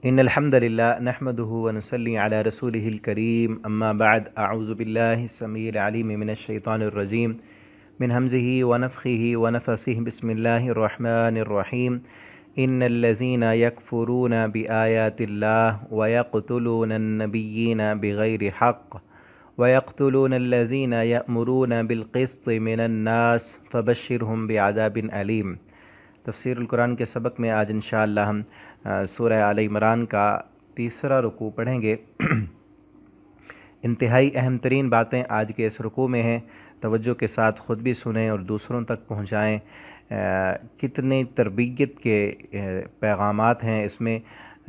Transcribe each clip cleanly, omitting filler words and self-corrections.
इन्नल हम्दुलिल्लाह नहमदुहु व नुसल्ली अला रसूलिहिल करीम अम्मा बअद अऊज़ु बिल्लाहि स्समीइल अलीम मिनश शैतानिर रजीम मिन हमज़िही व नफ़ख़िही व नफ़सिही बिस्मिल्लाहिर रहमानिर रहीम इन्नल्लज़ीना यकफ़ुरूना बिआयातिल्लाह व यक़्तुलूनन नबिय्यीना बिग़ैरि हक़्क़ व यक़्तुलूनल्लज़ीना यअमुरूना बिल क़िस्ति मिनन नास फ़बश्शिरहुम बिअज़ाबिन अलीम। तफ़सीरुल कुरान के सबक में आज इंशाअल्लाह हम सूरह आल इमरान का तीसरा रुकू पढ़ेंगे। इंतहाई अहम तरीन बातें आज के इस रुकू में हैं, तवज्जो के साथ ख़ुद भी सुनें और दूसरों तक पहुँचाएँ। कितनी तरबियत के पैगामात हैं इसमें,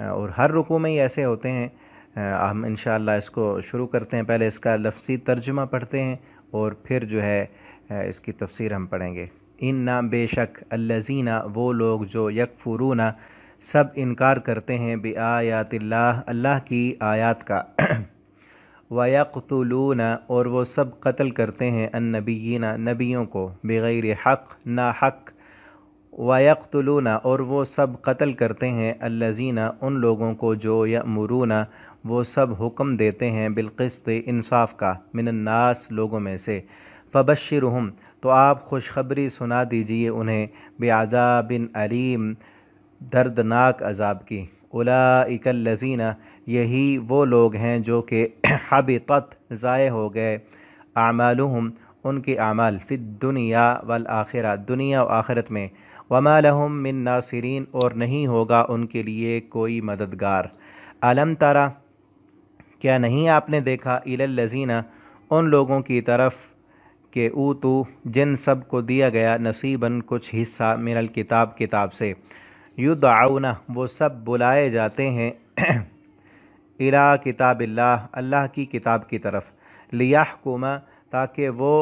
और हर रुकू में ही ऐसे होते हैं। हम इंशाअल्लाह इसको शुरू करते हैं। पहले इसका लफ्ज़ी तर्जुमा पढ़ते हैं और फिर जो है इसकी तफसीर हम पढ़ेंगे। इन्ना बेशक अल्लज़ीना वो लोग जो यकफ़ुरूना सब इनकार करते हैं बिआयातिल्लाह अल्लाह की आयत का व यक़्तुलूना और वो सब कत्ल करते हैं अन्नबिय्यीना नबियों को बिग़ैरि हक़ ना हक़ व यक़्तुलूना और वो सब कत्ल करते हैं अल्लज़ीना उन लोगों को जो यअमुरूना वो सब हुक्म देते हैं बिलक़िस्त इंसाफ़ का मिनन्नास लोगों में से। फ़बश्शिरहुम तो आप खुशखबरी सुना दीजिए उन्हें बिअज़ाबिन अलीम दर्दनाक अज़ाब की। उलाइकल्लज़ीना यही वो लोग हैं जो कि हबितत ज़ाय हो गए आमालुहुम उनके आमाल फ़िद दुनिया वल आखिरा दुनिया व आखिरत में। वमा लहुम मिन नासिरीन और नहीं होगा उनके लिए कोई मददगार। अलम तरा क्या नहीं आपने देखा इलल्लज़ीना उन लोगों की तरफ के ऊतू जिन सब को दिया गया नसीबन कुछ हिस्सा मिनल किताब किताब से। युदअऊना वो सब बुलाए जाते हैं इला किताबिल्लाह अल्लाह की किताब की तरफ। लियहकुमा ताकि वो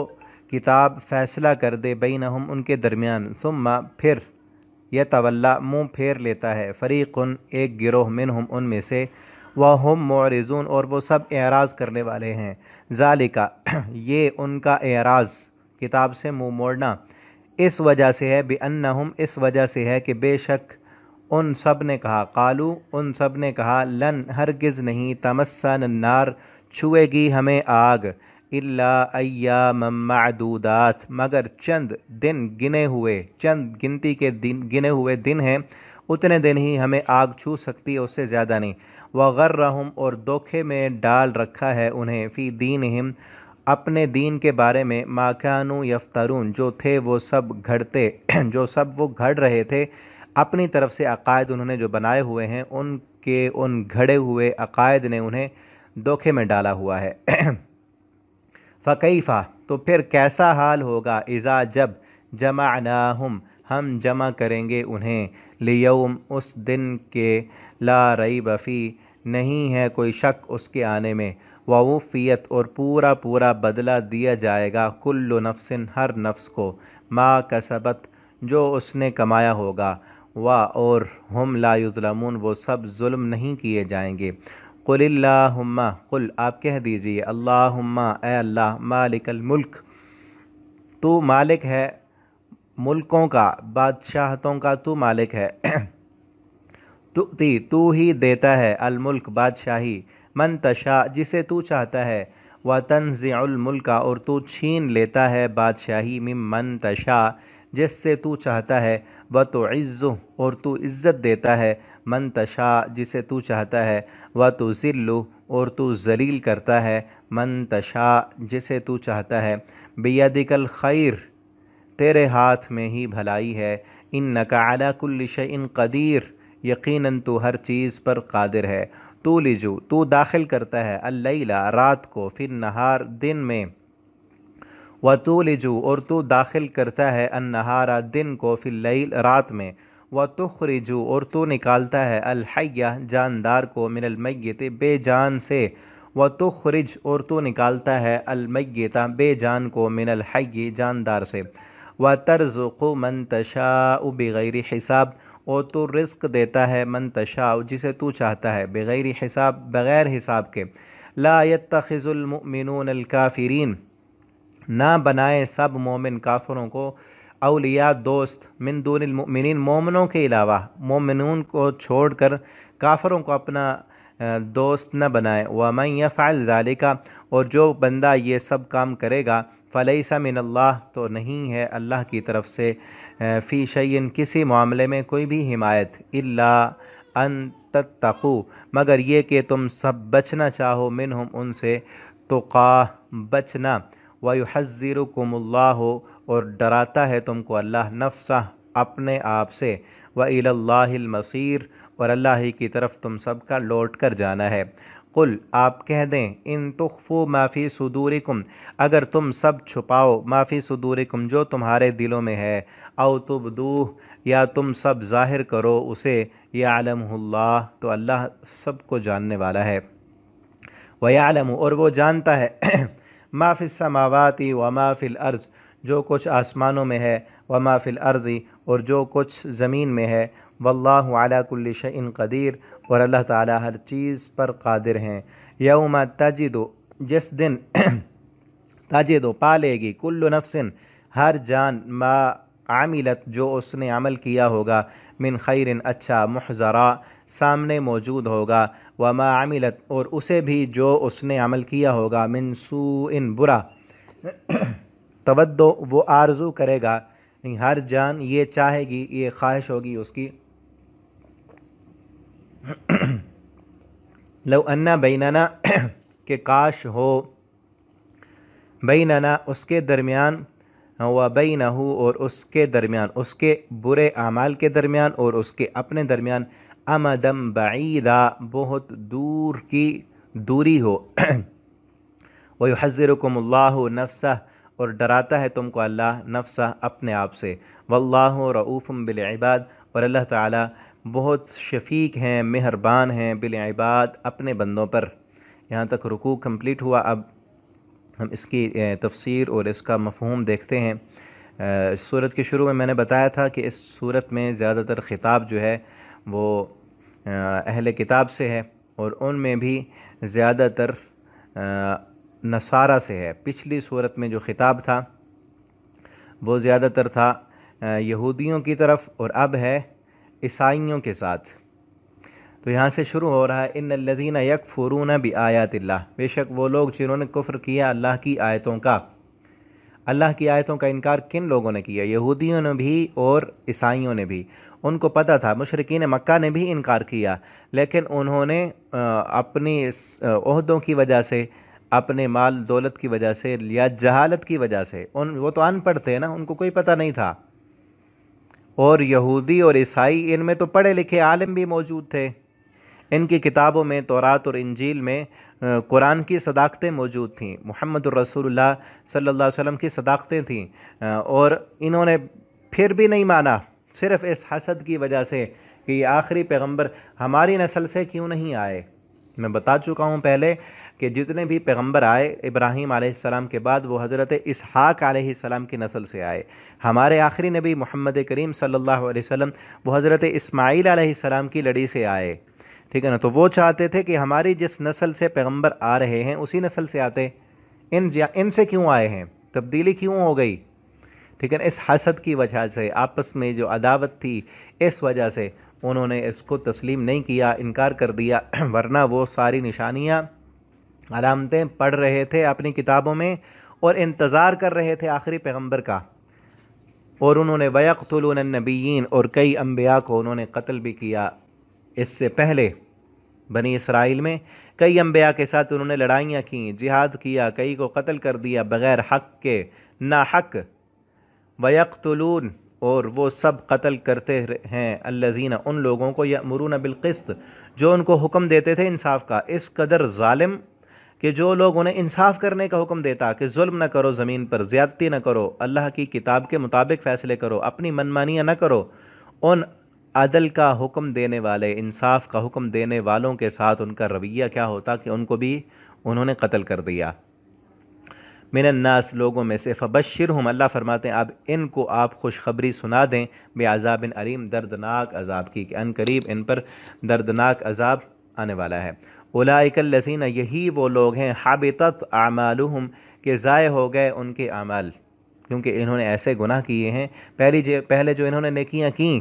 किताब फ़ैसला कर दे बैनहुम उनके दरमियान। सुम्मा फिर यतवल्ला मुँह फेर लेता है फ़रीक़ुन एक गिरोह मिनहुम उनमें से वहुम मुअरिज़ून और वो सब एराज़ करने वाले हैं। ज़ालिका ये उनका एराज़ किताब से मुँह मोड़ना इस वजह से है बिअन्नहुम इस वजह से है कि बेशक उन सब ने कहा कालू उन सब ने कहा लन हरगिज़ नहीं तमस्सन अन्नार छुएगी हमें आग इल्ला अय्यामम मादूदात मगर चंद दिन गिने हुए चंद गिनती के दिन गिने हुए दिन हैं उतने दिन ही हमें आग छू सकती है उससे ज़्यादा नहीं। वगर्रहुम और धोखे में डाल रखा है उन्हें फ़ी दीनहिम अपने दीन के बारे में माकानू यफ्तरून जो थे वो सब घड़ते जो सब वो घड़ रहे थे अपनी तरफ से अकायद उन्होंने जो बनाए हुए हैं उनके उन घड़े हुए अकायद ने उन्हें धोखे में डाला हुआ है। फ़कैफ़ा तो फिर कैसा हाल होगा इज़ा जब जमअनाहुम हम जमा करेंगे उन्हें लियौम उस दिन के ला रैब फ़ी नहीं है कोई शक उसके आने में। ववुफ़ियत और पूरा पूरा बदला दिया जाएगा कुल्लु नफ्सिन हर नफ्स को मा कसबत जो उसने कमाया होगा वा और हम ला युज़लमून वो सब जुल्म नहीं किए जाएंगे। कुलिल्लाहुम्मा कुल आप कह दीजिए अल्लाहुम्मा ए अल्लाह मालिकल मुल्क तू मालिक है मुल्कों का बादशाहतों का तू मालिक है। तू ही देता है अल मुल्क बादशाही मन तशा जिसे तू चाहता है व तंज़िउल मुल्का और तू छीन लेता है बादशाही मिम्मन तशा जिससे तू चाहता है व तुइज़्ज़ु और तू इज़्ज़त देता है मन तशा जिसे तू चाहता है व तुज़िल्लु और तू ज़लील करता है मन तशा जिसे तू चाहता है। बियदिकल खैर तेरे हाथ में ही भलाई है। इन्नका अला कुल्लि शैइन क़दीर यकीनन तू हर चीज़ पर कादिर है। तूलिजु तू दाखिल करता है अल्लैला रात को फिर नहार दिन में व तूलिजु और तू दाखिल करता है अन्नहारा दिन को फिर लैल रात में व तुखरिजु और तू निकालता है अलहय्या जानदार को मिनल मय्यत बेजान से व तुखरिज और तू निकालता है अलमय्यता बेजान को मिनल हय्य जानदार से व तरज़ुक़ु मन तशाउ बिगैरि हिसाब और तू रिज़्क़ देता है मन तशाउ जिसे तू चाहता है बिगैरि हिसाब बग़ैर हिसाब के। ला यत्तखिज़ुल मुमिनूनल काफ़िरीन ना बनाए सब मोमिन काफिरों को औलिया दोस्त मिन दूनिल मुमिनीन मोमिनों के अलावा मोमिनून को छोड़कर काफ़रों को अपना दोस्त न बनाए। वमन यफ़अल ज़ालिका, और जो बंदा ये सब काम करेगा, फ़लैसा मिनल्लाह, तो नहीं है अल्लाह की तरफ से, फ़ी शैइन, किसी मामले में कोई भी हिमायत, इल्ला अन तत्तक़ू, मगर ये कि तुम सब बचना चाहो, मिनहुम, उनसे, तुक़ा, बचना, व युहज़्ज़िरुकुमुल्लाहु, और डराता है तुमको अल्लाह, नफ्सा, अपने आप से, व इलल्लाहिल मसीर, और अल्लाह ही की तरफ तुम सब का लौट कर जाना है। कुल, आप कह दें, इन तुख्फू माफ़ी सुदूरिकुम, अगर तुम सब छुपाओ, माफ़ी सुदूरिकुम, जो तुम्हारे दिलों में है, औ तुबदूह, या तुम सब ज़ाहिर करो उसे, यअलमुहुल्लाह, तो अल्लाह सबको जानने वाला है। व यअलमु, और वो जानता है, मा फ़िस समावाति व मा फ़िल अर्ज़, जो कुछ आसमानों में है, व मा फ़िल अर्ज़ि, और जो कुछ ज़मीन में है, वल्लाहु अला कुल्लि शैइन क़दीर, और अल्लाह ताला हर चीज़ पर कादिर हैं। यौमा तजिदु, जिस दिन तजिदु, पा लेगी, कुल्लु नफ्सिन, हर जान, मा आमिलत, जो उसने अमल किया होगा, मिन खैरिन, अच्छा, मुहज़रा, सामने मौजूद होगा, व मा आमिलत, और उसे भी जो उसने अमल किया होगा, मिन सूइन, बुरा, तवद्दो, वो आरज़ू करेगा, हर जान ये चाहेगी, ये ख्वाहिश होगी उसकी, लौ अन्ना बैनना, के काश हो, बैनना, उसके दरमियान, व बैनहू, और उसके दरमियान, उसके बुरे आमाल के दरमियान और उसके अपने दरमियान, अमदम बईदा, बहुत दूर की दूरी हो, व युहज़्ज़िरुकुमुल्लाहु नफ्सह, और डराता है तुमको अल्लाह, नफ्सह, अपने आप से, वल्लाहु रऊफ़ुम बिल इबाद, और अल्लाह ताला बहुत शफ़ीक हैं, मेहरबान हैं, बिल इबाद, अपने बंदों पर। यहाँ तक रुकू कंप्लीट हुआ। अब हम इसकी तफसीर और इसका मफ़हूम देखते हैं। सूरत के शुरू में मैंने बताया था कि इस सूरत में ज़्यादातर ख़िताब जो है वो अहले किताब से है, और उनमें भी ज़्यादातर नसारा से है। पिछली सूरत में जो ख़िताब था वो ज़्यादातर था यहूदियों की तरफ, और अब है ईसाइयों के साथ। तो यहाँ से शुरू हो रहा है, इन्नल्लज़ीना यकफ़ुरूना बिआयातिल्लाह, बेशक वो लोग जिन्होंने कुफ्र किया अल्लाह की आयतों का। अल्लाह की आयतों का इनकार किन लोगों ने किया? यहूदियों ने भी और ईसाइयों ने भी। उनको पता था, मुशरिकीन मक्का ने भी इनकार किया, लेकिन उन्होंने अपनी ओहदों की वजह से, अपने माल दौलत की वजह से, या जहालत की वजह से, वो तो अनपढ़ थे ना, उनको कोई पता नहीं था। और यहूदी और ईसाई, इनमें तो पढ़े लिखे आलिम भी मौजूद थे। इनकी किताबों में, तौरात और इंजील में कुरान की सदाकतें मौजूद थीं, मुहम्मदुर रसूलुल्लाह सल्लल्लाहु अलैहि वसल्लम की सदाकतें थीं, और इन्होंने फिर भी नहीं माना, सिर्फ़ इस हसद की वजह से कि ये आखिरी पैगंबर हमारी नस्ल से क्यों नहीं आए। मैं बता चुका हूँ पहले कि जितने भी पैगंबर आए इब्राहीम अलैहिस्सलाम के बाद, वो हज़रत इसहाक़ अलैहिस्सलाम की नस्ल से आए। हमारे आखिरी नबी मोहम्मद करीम सल्लल्लाहु अलैहि वसल्लम, वो हज़रत इस्माईल अलैहिस्सलाम की लड़ी से आए। ठीक है ना। तो वो चाहते थे कि हमारी जिस नस्ल से पैगंबर आ रहे हैं उसी नस्ल से आते, इनसे क्यों आए हैं, तब्दीली क्यों हो गई? ठीक है ना। इस हसद की वजह से, आपस में जो अदावत थी, इस वजह से उन्होंने इसको तस्लीम नहीं किया, इनकार कर दिया। वरना वो सारी निशानियाँ, अलामतें पढ़ रहे थे अपनी किताबों में, और इंतज़ार कर रहे थे आखिरी पैगंबर का। और उन्होंने वयक़्तुलून नबिय्यीन, और कई अम्बिया को उन्होंने कत्ल भी किया। इससे पहले बनी इसराइल में कई अम्बिया के साथ उन्होंने लड़ाइयाँ की, जिहाद किया, कई को कत्ल कर दिया बग़ैर हक़ के, ना हक़। वयक़्तुलून, और वो सब कत्ल करते हैं, अल्लज़ीना, उन लोगों को, यअमुरूना बिलक़िस्त, जो उनको हुक्म देते थे इंसाफ का। इस कदर ज़ालिम कि जो लोग उन्हें इंसाफ करने का हुक्म देता कि जुल्म न करो, ज़मीन पर ज़्यादती न करो, अल्लाह की किताब के मुताबिक फ़ैसले करो, अपनी मनमानियाँ न करो, उन अदल का हुक्म देने वाले, इंसाफ का हुक्म देने वालों के साथ उनका रवैया क्या होता कि उनको भी उन्होंने कत्ल कर दिया। मिनन्नास, लोगों में से, फ़बश्शिरहुम, अल्लाह फरमाते हैं अब इनको आप खुशखबरी सुना दें, बेअज़ाबिन अलीम, दर्दनाक अज़ाब की, कि अनकरीब इन पर दर्दनाक अज़ाब आने वाला है। उलाइकल्लज़ीना, यही वो लोग हैं, हाबितत आमालुहुम, के ज़ाय हो गए उनके आमाल, क्योंकि इन्होंने ऐसे गुनाह किए हैं। पहले जो इन्होंने नेकियां की,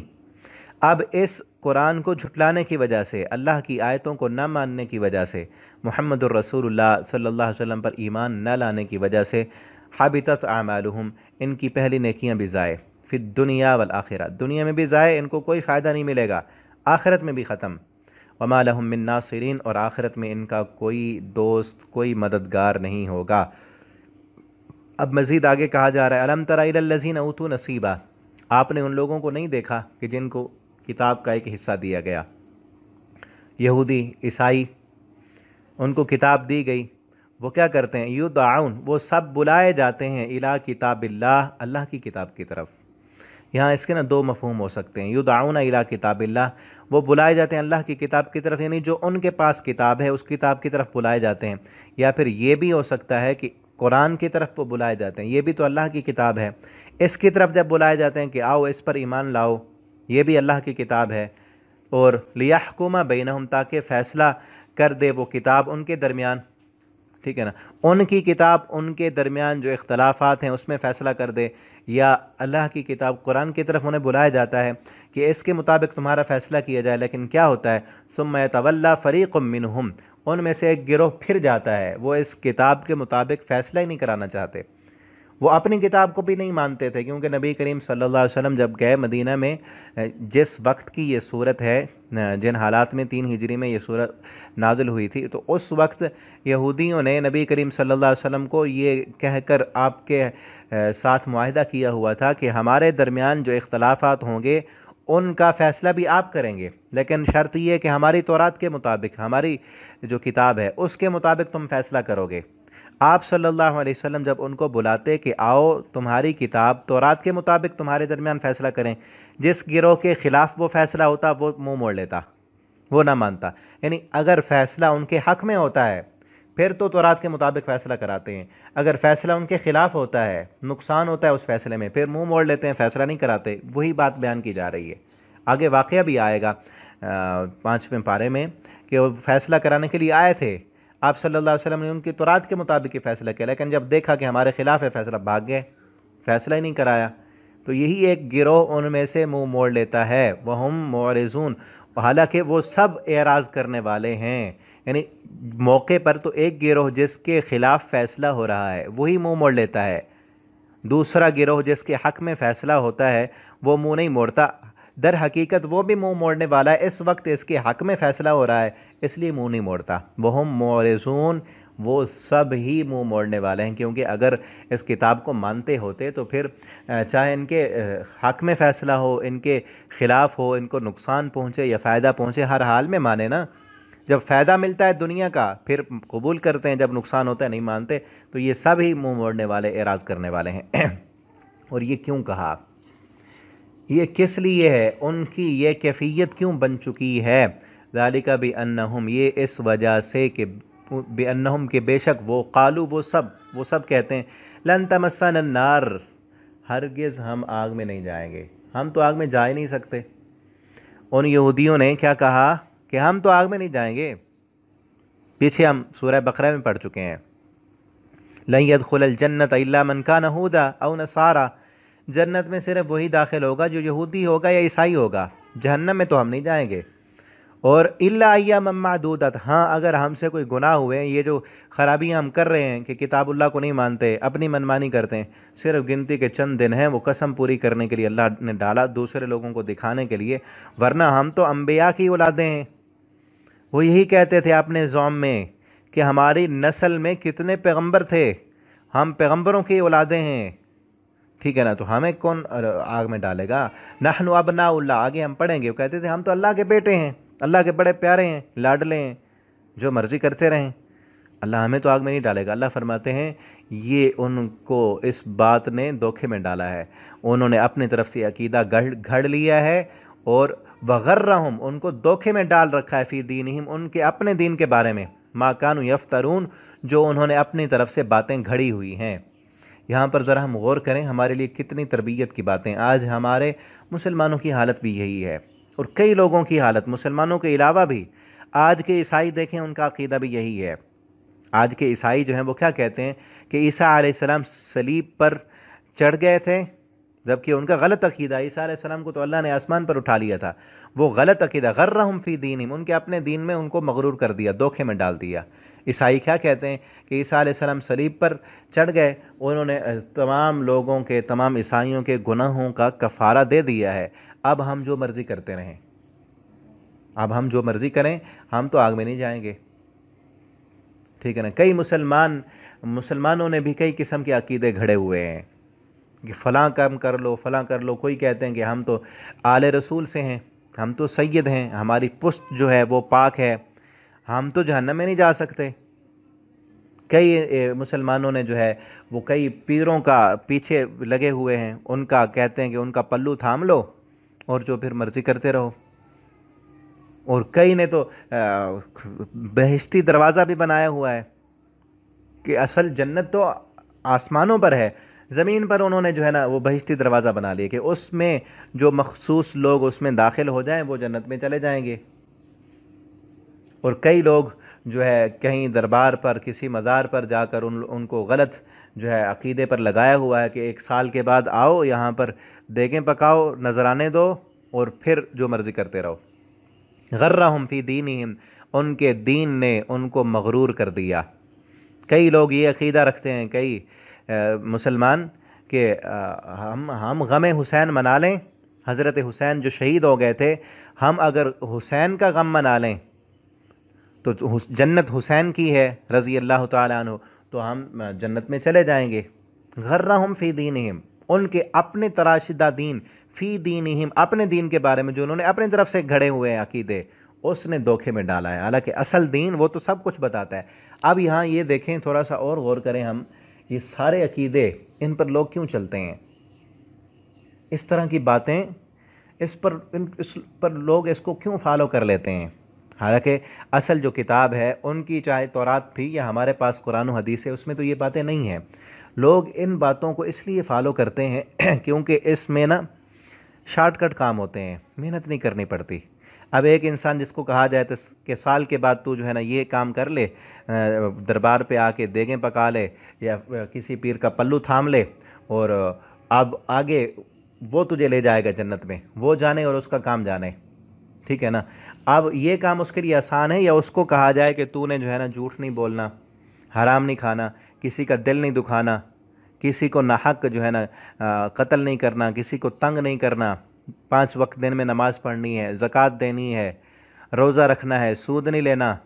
अब इस कुरान को झुटलाने की वजह से, अल्लाह की आयतों को न मानने की वजह से, मुहम्मदुर रसूलुल्लाह सल्लल्लाहु अलैहि वसल्लम पर ईमान न लाने की वजह से, हाबितत आमालुहुम, इनकी पहली नेकियां भी ज़ाय, फिर दुनिया वल आखिरा, दुनिया में भी ज़ाय, इनको कोई फ़ायदा नहीं मिलेगा, आखिरत में भी ख़त्म। वमा लहुम मिन नासिरीन, और आखिरत में इनका कोई दोस्त, कोई मददगार नहीं होगा। अब मज़ीद आगे कहा जा रहा है, अलम तरा इलल लज़ीना ऊतू नसीबा, आपने उन लोगों को नहीं देखा कि जिनको किताब का एक हिस्सा दिया गया, यहूदी, ईसाई, उनको किताब दी गई, वो क्या करते हैं, युदआउन, वो सब बुलाए जाते हैं, इला किताबिल्लाह, अल्लाह की किताब की तरफ। यहाँ इसके ना दो मफ़हूम हो सकते हैं, युदआउन इला किताबिल्लाह, वो बुलाए जाते हैं अल्लाह की किताब की तरफ, यानी जो उनके पास किताब है उस किताब की तरफ बुलाए जाते हैं। या फिर ये भी हो सकता है कि कुरान की तरफ वो बुलाए जाते हैं, ये भी तो अल्लाह की किताब है, इसकी तरफ जब बुलाए जाते हैं कि आओ इस पर ईमान लाओ, ये भी अल्लाह की किताब है, और लियहकुमा बैनहुम, ताकि फ़ैसला कर दे वो किताब उनके दरमियान, ठीक है ना, उनकी किताब उनके दरमियान जो इख्तलाफात हैं उसमें फ़ैसला कर दे। या अल्लाह की किताब कुरान की तरफ उन्हें बुलाया जाता है कि इसके मुताबिक तुम्हारा फ़ैसला किया जाए, लेकिन क्या होता है, सुम्मा यतवल्ला फ़रीक़ुम मिनहुम, उनमें से एक गिरोह फिर जाता है, वो इस किताब के मुताबिक फ़ैसला ही नहीं कराना चाहते, वो अपनी किताब को भी नहीं मानते थे। क्योंकि नबी करीम सल्लल्लाहु अलैहि वसल्लम जब गए मदीना में, जिस वक्त की ये सूरत है, जिन हालात में 3 हिजरी में ये सूरत नाजिल हुई थी, तो उस वक्त यहूदियों ने नबी करीम सल्लल्लाहु अलैहि वसल्लम को ये कहकर आपके साथ मुआहिदा किया हुआ था कि हमारे दरमियान जो इख्तलाफात होंगे उनका फ़ैसला भी आप करेंगे, लेकिन शर्त ये कि हमारी तौरात के मुताबिक, हमारी जो किताब है उसके मुताबिक तुम फ़ैसला करोगे। आप सल्लल्लाहु अलैहि वसल्लम जब उनको बुलाते कि आओ तुम्हारी किताब तौरात के मुताबिक तुम्हारे दरमियान फ़ैसला करें, जिस गिरोह के ख़िलाफ़ वो फ़ैसला होता वो मुँह मोड़ लेता, वो ना मानता। यानी अगर फ़ैसला उनके हक़ में होता है फिर तो तौरात के मुताबिक फ़ैसला कराते हैं, अगर फ़ैसला उनके ख़िलाफ़ होता है, नुकसान होता है उस फ़ैसले में, फिर मुँह मोड़ लेते हैं, फ़ैसला नहीं कराते। वही बात बयान की जा रही है। आगे वाक़या भी आएगा 5वें पारे में कि वो फ़ैसला कराने के लिए आए थे, आप सल्लल्लाहु अलैहि वसल्लम ने उनकी तौरात के मुताबिक ही फ़ैसला किया, लेकिन जब देखा कि हमारे ख़िलाफ़ है फ़ैसला, भाग गए, फ़ैसला ही नहीं कराया। तो यही एक गिरोह उनमें से मुँह मोड़ लेता है, वहुम मुअरिज़ून, हालांकि वो सब एराज़ करने वाले हैं। यानी मौके पर तो एक गिरोह जिसके ख़िलाफ़ फ़ैसला हो रहा है वही मुँह मोड़ लेता है, दूसरा गिरोह जिसके हक़ में फ़ैसला होता है वो मुँह नहीं मोड़ता। दर हकीकत वो भी मुँह मोड़ने वाला है, इस वक्त इसके हक़ में फ़ैसला हो रहा है इसलिए मुँह नहीं मोड़ता। वहुम मुअरिज़ून, वो सब ही मुँह मोड़ने वाले हैं, क्योंकि अगर इस किताब को मानते होते तो फिर चाहे इनके हक़ में फ़ैसला हो, इनके ख़िलाफ़ हो, इनको नुकसान पहुँचे या फ़ायदा पहुँचे, हर हाल में माने ना। जब फ़ायदा मिलता है दुनिया का फिर कबूल करते हैं, जब नुकसान होता है नहीं मानते। तो ये सब ही मुँह मोड़ने वाले, एराज़ करने वाले हैं। और ये क्यों कहा, ये किस लिए है, उनकी ये कैफियत क्यों बन चुकी है। ज़ालिका बिअन्नहुम, ये इस वजह से कि बिअन्नहुम के बेशक वो, कालू वो सब कहते हैं, लन तमस्सना अन्नार, हरगिज़ हम आग में नहीं जाएंगे, हम तो आग में जा ही नहीं सकते। उन यहूदियों ने क्या कहा कि हम तो आग में नहीं जाएंगे। पीछे हम सूरह बकरा में पढ़ चुके हैं, लन यदखुलल जन्नत इल्ला मन कान हुदा औ नसारा, जन्नत में सिर्फ वही दाखिल होगा जो यहूदी होगा या ईसाई होगा, जहन्नम में तो हम नहीं जाएंगे। और इल्ला अय्यामम मादूदत, हाँ अगर हमसे कोई गुनाह हुए हैं, ये जो ख़राबियाँ हम कर रहे हैं कि किताबुल्लाह को नहीं मानते, अपनी मनमानी करते हैं, सिर्फ गिनती के चंद दिन हैं, वो कसम पूरी करने के लिए अल्लाह ने डाला, दूसरे लोगों को दिखाने के लिए, वरना हम तो अम्बिया की औलादें हैं। वो यही कहते थे अपने ज़ौम में कि हमारी नस्ल में कितने पैगम्बर थे, हम पैगम्बरों की औलादें हैं, ठीक है ना, तो हमें कौन आग में डालेगा। नहनु अबनाउल्लाह, आगे हम पढ़ेंगे, वो कहते थे हम तो अल्लाह के बेटे हैं, अल्लाह के बड़े प्यारे हैं, लाडले हैं, जो मर्ज़ी करते रहें, अल्लाह हमें तो आग में नहीं डालेगा। अल्लाह फरमाते हैं ये उनको इस बात ने धोखे में डाला है, उन्होंने अपनी तरफ से अकीदा घड़ लिया है, और वगर्रहुम, उनको धोखे में डाल रखा है, फ़ी दीनिहिम, उनके अपने दीन के बारे में, मा कानू यफ्तरून, जो उन्होंने अपनी तरफ से बातें घड़ी हुई हैं। यहाँ पर ज़रा हम गौर करें, हमारे लिए कितनी तरबियत की बातें। आज हमारे मुसलमानों की हालत भी यही है, और कई लोगों की हालत, मुसलमानों के अलावा भी। आज के ईसाई देखें, उनका अक़ीदा भी यही है। आज के ईसाई जो हैं वो क्या कहते हैं कि ईसा अलैहिस्सलाम सलीब पर चढ़ गए थे, जबकि उनका गलत अकीदा, ईसा अलैहिस्सलाम को तो अल्लाह ने आसमान पर उठा लिया था, वो गलत अकीदा, गर्रहुम फ़ी दीनिहिम, उनके अपने दीन में उनको मगरूर कर दिया, धोखे में डाल दिया। ईसाई क्या कहते हैं कि ईसा अलैहिस्सलाम सलीब पर चढ़ गए, उन्होंने तमाम लोगों के, तमाम ईसाइयों के गुनाहों का कफ़ारा दे दिया है, अब हम जो मर्ज़ी करते रहें, अब हम जो मर्ज़ी करें, हम तो आग में नहीं जाएंगे। ठीक है ना। कई मुसलमानों ने भी कई किस्म के अकीदे घड़े हुए हैं कि फ़लाँ काम कर लो, फ़लाँ कर लो। कोई कहते हैं कि हम तो आले रसूल से हैं, हम तो सैयद हैं, हमारी पुश्त जो है वो पाक है, हम तो जहन्नम में नहीं जा सकते। कई मुसलमानों ने जो है वो कई पीरों का पीछे लगे हुए हैं, उनका कहते हैं कि उनका पल्लू थाम लो और जो फिर मर्ज़ी करते रहो। और कई ने तो बहिश्ती दरवाज़ा भी बनाया हुआ है कि असल जन्नत तो आसमानों पर है, ज़मीन पर उन्होंने जो है ना वो बहिश्ती दरवाज़ा बना लिया कि उसमें जो मखसूस लोग उसमें दाखिल हो जाएं वो जन्नत में चले जाएंगे। और कई लोग जो है कहीं दरबार पर, किसी मज़ार पर जाकर उनको गलत जो है अक़ीदे पर लगाया हुआ है कि 1 साल के बाद आओ, यहाँ पर देगें पकाओ, नजराने दो और फिर जो मर्ज़ी करते रहो। गर्रहुम फ़ी दीनिहिम, उनके दीन ने उनको मगरूर कर दिया। कई लोग ये अक़ीदा रखते हैं, कई मुसलमान, कि हम गम हुसैन मना लें, हज़रत हुसैन जो शहीद हो गए थे, हम अगर हुसैन का गम मना लें तो जन्नत हुसैन की है रज़ी अल्लाह ताला अन्हु, तो हम जन्नत में चले जाएंगे। गर्रहुम फ़ी दीनिहिम, उनके अपने तराशिदा दीन, फ़ी दीनिहिम, अपने दीन के बारे में जो उन्होंने अपनी तरफ से घड़े हुए हैं अकीदे, उसने धोखे में डाला है। हालांकि असल दीन वो तो सब कुछ बताता है। अब यहाँ ये देखें, थोड़ा सा और गौर करें हम, ये सारे अकीदे, इन पर लोग क्यों चलते हैं, इस तरह की बातें, इस पर लोग इसको क्यों फॉलो कर लेते हैं। हालांकि असल जो किताब है उनकी, चाहे तौरात थी या हमारे पास कुरान और हदीस है, उसमें तो ये बातें नहीं हैं। लोग इन बातों को इसलिए फ़ॉलो करते हैं क्योंकि इसमें ना शॉर्टकट काम होते हैं, मेहनत नहीं करनी पड़ती। अब एक इंसान जिसको कहा जाए तो कि साल के बाद तू जो है ना ये काम कर ले, दरबार पे आके देगें पका ले या किसी पीर का पल्लू थाम ले, और अब आगे वो तुझे ले जाएगा जन्नत में, वो जाने और उसका काम जाने। ठीक है ना। अब ये काम उसके लिए आसान है, या उसको कहा जाए कि तूने जो है ना झूठ नहीं बोलना, हराम नहीं खाना, किसी का दिल नहीं दुखाना, किसी को नाहक जो है ना कत्ल नहीं करना, किसी को तंग नहीं करना, 5 वक्त दिन में नमाज़ पढ़नी है, ज़कात देनी है, रोज़ा रखना है, सूद नहीं लेना,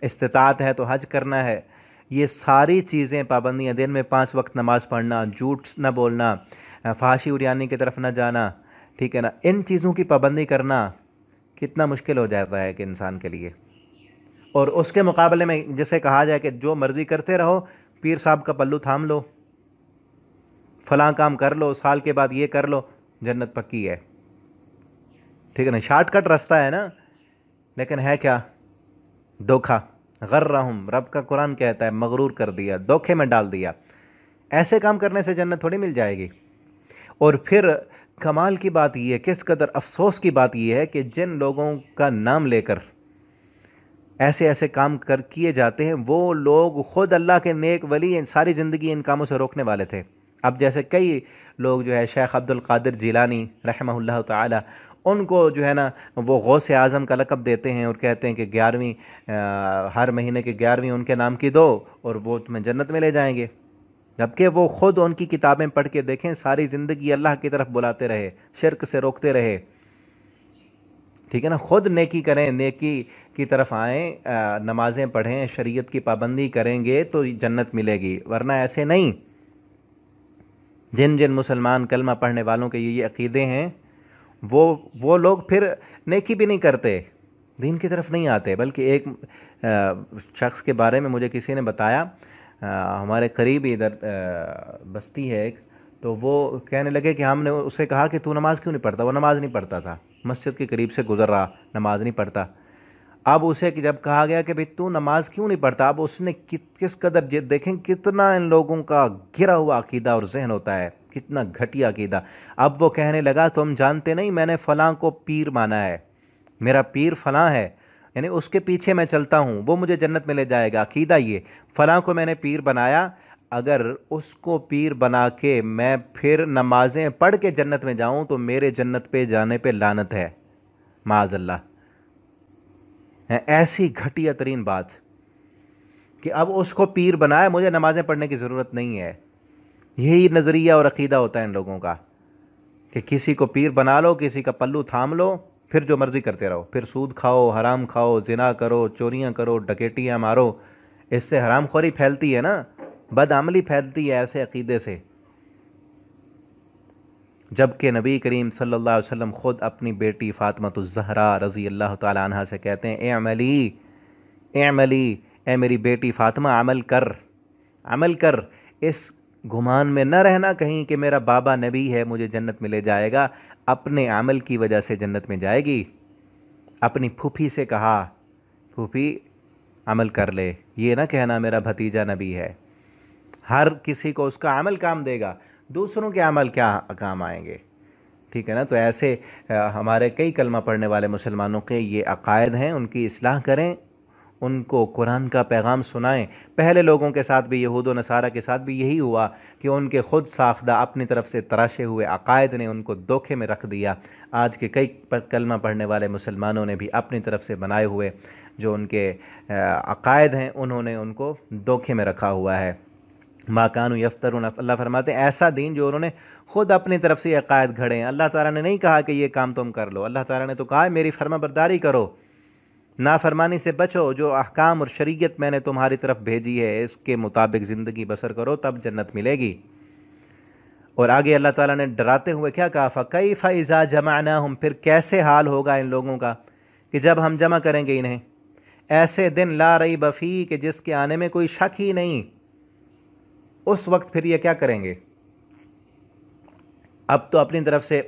इस्तिताअत है तो हज करना है, ये सारी चीज़ें पाबंदियाँ, दिन में 5 वक्त नमाज़ पढ़ना, झूठ न बोलना, फाशी उरियानी की तरफ न जाना। ठीक है ना। इन चीज़ों की पाबंदी करना कितना मुश्किल हो जाता है कि इंसान के लिए। और उसके मुकाबले में जैसे कहा जाए कि जो मर्ज़ी करते रहो, पीर साहब का पल्लू थाम लो, फ़लाँ काम कर लो, साल के बाद ये कर लो, जन्नत पक्की है। ठीक है ना। शॉर्टकट रास्ता है ना, लेकिन है क्या, धोखा। गर्रहुम, रब का कुरान कहता है मगरूर कर दिया, धोखे में डाल दिया। ऐसे काम करने से जन्नत थोड़ी मिल जाएगी। और फिर कमाल की बात यह है, किस कदर अफसोस की बात यह है कि जिन लोगों का नाम लेकर ऐसे ऐसे काम किए जाते हैं, वो लोग खुद अल्लाह के नेक वली, सारी ज़िंदगी इन कामों से रोकने वाले थे। अब जैसे कई लोग जो है शेख अब्दुल कादिर जिलानी रहमहुल्लाह ताला, उनको जो है ना वो गौसे आज़म का लक़ब देते हैं और कहते हैं कि 11वीं हर महीने के 11वीं उनके नाम की दो और वो तुम्हें जन्नत में ले जाएंगे। जबकि वो ख़ुद उनकी किताबें पढ़ के देखें, सारी ज़िंदगी अल्लाह की तरफ बुलाते रहे, शिरक से रोकते रहे। ठीक है ना। ख़ुद नेकी करें, नेकी की तरफ आएँ, नमाज़ें पढ़ें, शरीयत की पाबंदी करेंगे तो जन्नत मिलेगी, वरना ऐसे नहीं। जिन जिन मुसलमान कलमा पढ़ने वालों के ये अक़ीदे हैं, वो लोग फिर नेकी भी नहीं करते, दीन की तरफ नहीं आते। बल्कि एक शख्स के बारे में मुझे किसी ने बताया, हमारे करीब इधर बस्ती है एक, तो वो कहने लगे कि हमने उससे कहा कि तू नमाज़ क्यों नहीं पढ़ता। वो नमाज़ नहीं पढ़ता था, मस्जिद के करीब से गुज़र रहा, नमाज़ नहीं पढ़ता। अब उसे जब कहा गया कि भाई तू नमाज़ क्यों नहीं पढ़ता, अब उसने किस कदर, देखें कितना इन लोगों का गिरा हुआ अकीदा और जहन होता है, कितना घटिया अकीदा। अब वो कहने लगा तुम जानते नहीं, मैंने फ़लाँ को पीर माना है, मेरा पीर फ़लाँ है, यानी उसके पीछे मैं चलता हूँ, वो मुझे जन्नत में ले जाएगा। अकीदा ये, फ़लाँ को मैंने पीर बनाया, अगर उसको पीर बना के मैं फिर नमाजें पढ़ के जन्नत में जाऊं तो मेरे जन्नत पे जाने पे लानत है, माअज़ल्लाह। है ऐसी घटिया तरीन बात कि अब उसको पीर बनाए, मुझे नमाजें पढ़ने की ज़रूरत नहीं है। यही नज़रिया और अक़ीदा होता है इन लोगों का कि किसी को पीर बना लो, किसी का पल्लू थाम लो, फिर जो मर्ज़ी करते रहो, फिर सूद खाओ, हराम खाओ, ज़िना करो, चोरियां करो, डकैतियाँ मारो। इससे हरामखोरी फैलती है ना, बदअमली फैलती है ऐसे अक़ीदे से। जबकि नबी करीम सल्लल्लाहु अलैहि वसल्लम ख़ुद अपनी बेटी फ़ातिमा रज़ी अल्लाह तआला अन्हा से कहते हैं, ए अमली, ए मेरी बेटी फ़ातिमा, अमल कर, इस गुमान में न रहना कहीं कि मेरा बाबा नबी है, मुझे जन्नत में ले जाएगा। अपने अमल की वजह से जन्नत में जाएगी। अपनी फूफी से कहा, फूफी अमल कर ले, ये ना कहना मेरा भतीजा नबी है। हर किसी को उसका अमल काम देगा, दूसरों के अमल क्या काम आएंगे। ठीक है ना। तो ऐसे हमारे कई कलमा पढ़ने वाले मुसलमानों के ये अकायद हैं, उनकी इस्लाह करें, उनको कुरान का पैगाम सुनाएं। पहले लोगों के साथ भी, यहूद व नसारा के साथ भी यही हुआ कि उनके ख़ुद साख्ता अपनी तरफ से तराशे हुए अकायद ने उनको धोखे में रख दिया। आज के कई कलमा पढ़ने वाले मुसलमानों ने भी अपनी तरफ से बनाए हुए जो उनके अकायद हैं, उन्होंने उनको धोखे में रखा हुआ है। माकानु यफ्तरून, अल्लाह फरमाते हैं ऐसा दीन जो उन्होंने ख़ुद अपनी तरफ से अकायद घड़े हैं। अल्लाह ताला ने नहीं कहा कि ये काम तुम कर लो, अल्लाह ताला ने तो कहा है मेरी फरमाबरदारी करो, नाफरमानी से बचो, जो अहकाम और शरीयत मैंने तुम्हारी तरफ भेजी है इसके मुताबिक ज़िंदगी बसर करो, तब जन्नत मिलेगी। और आगे अल्लाह ताला ने डराते हुए क्या कहा, फ़कैफ़ इज़ा जमअनाहुम, फिर कैसे हाल होगा इन लोगों का कि जब हम जमा करेंगे इन्हें, ऐसे दिन ला रैब फ़ीह, कि जिसके आने में कोई शक ही नहीं। उस वक्त फिर ये क्या करेंगे। अब तो अपनी तरफ से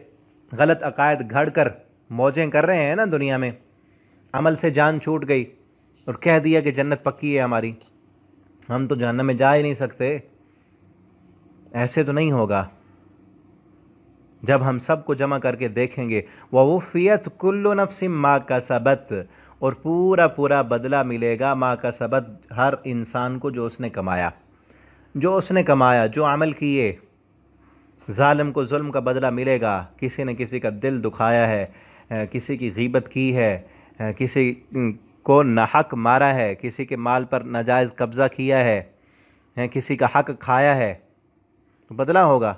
गलत अकायद घड़ कर मौजें कर रहे हैं ना दुनिया में, अमल से जान छूट गई और कह दिया कि जन्नत पक्की है हमारी, हम तो जहन्नम में जा ही नहीं सकते। ऐसे तो नहीं होगा। जब हम सबको जमा करके देखेंगे, ववुफ़ियत कुल्लु नफ्सिम मा कसबत, और पूरा पूरा बदला मिलेगा मा कसबत, हर इंसान को जो उसने कमाया, जो अमल किए। ज़ालिम को जुल्म का बदला मिलेगा। किसी ने किसी का दिल दुखाया है, किसी की गीबत की है, किसी को नाहक मारा है, किसी के माल पर नाजायज़ कब्ज़ा किया है, किसी का हक खाया है, तो बदला होगा।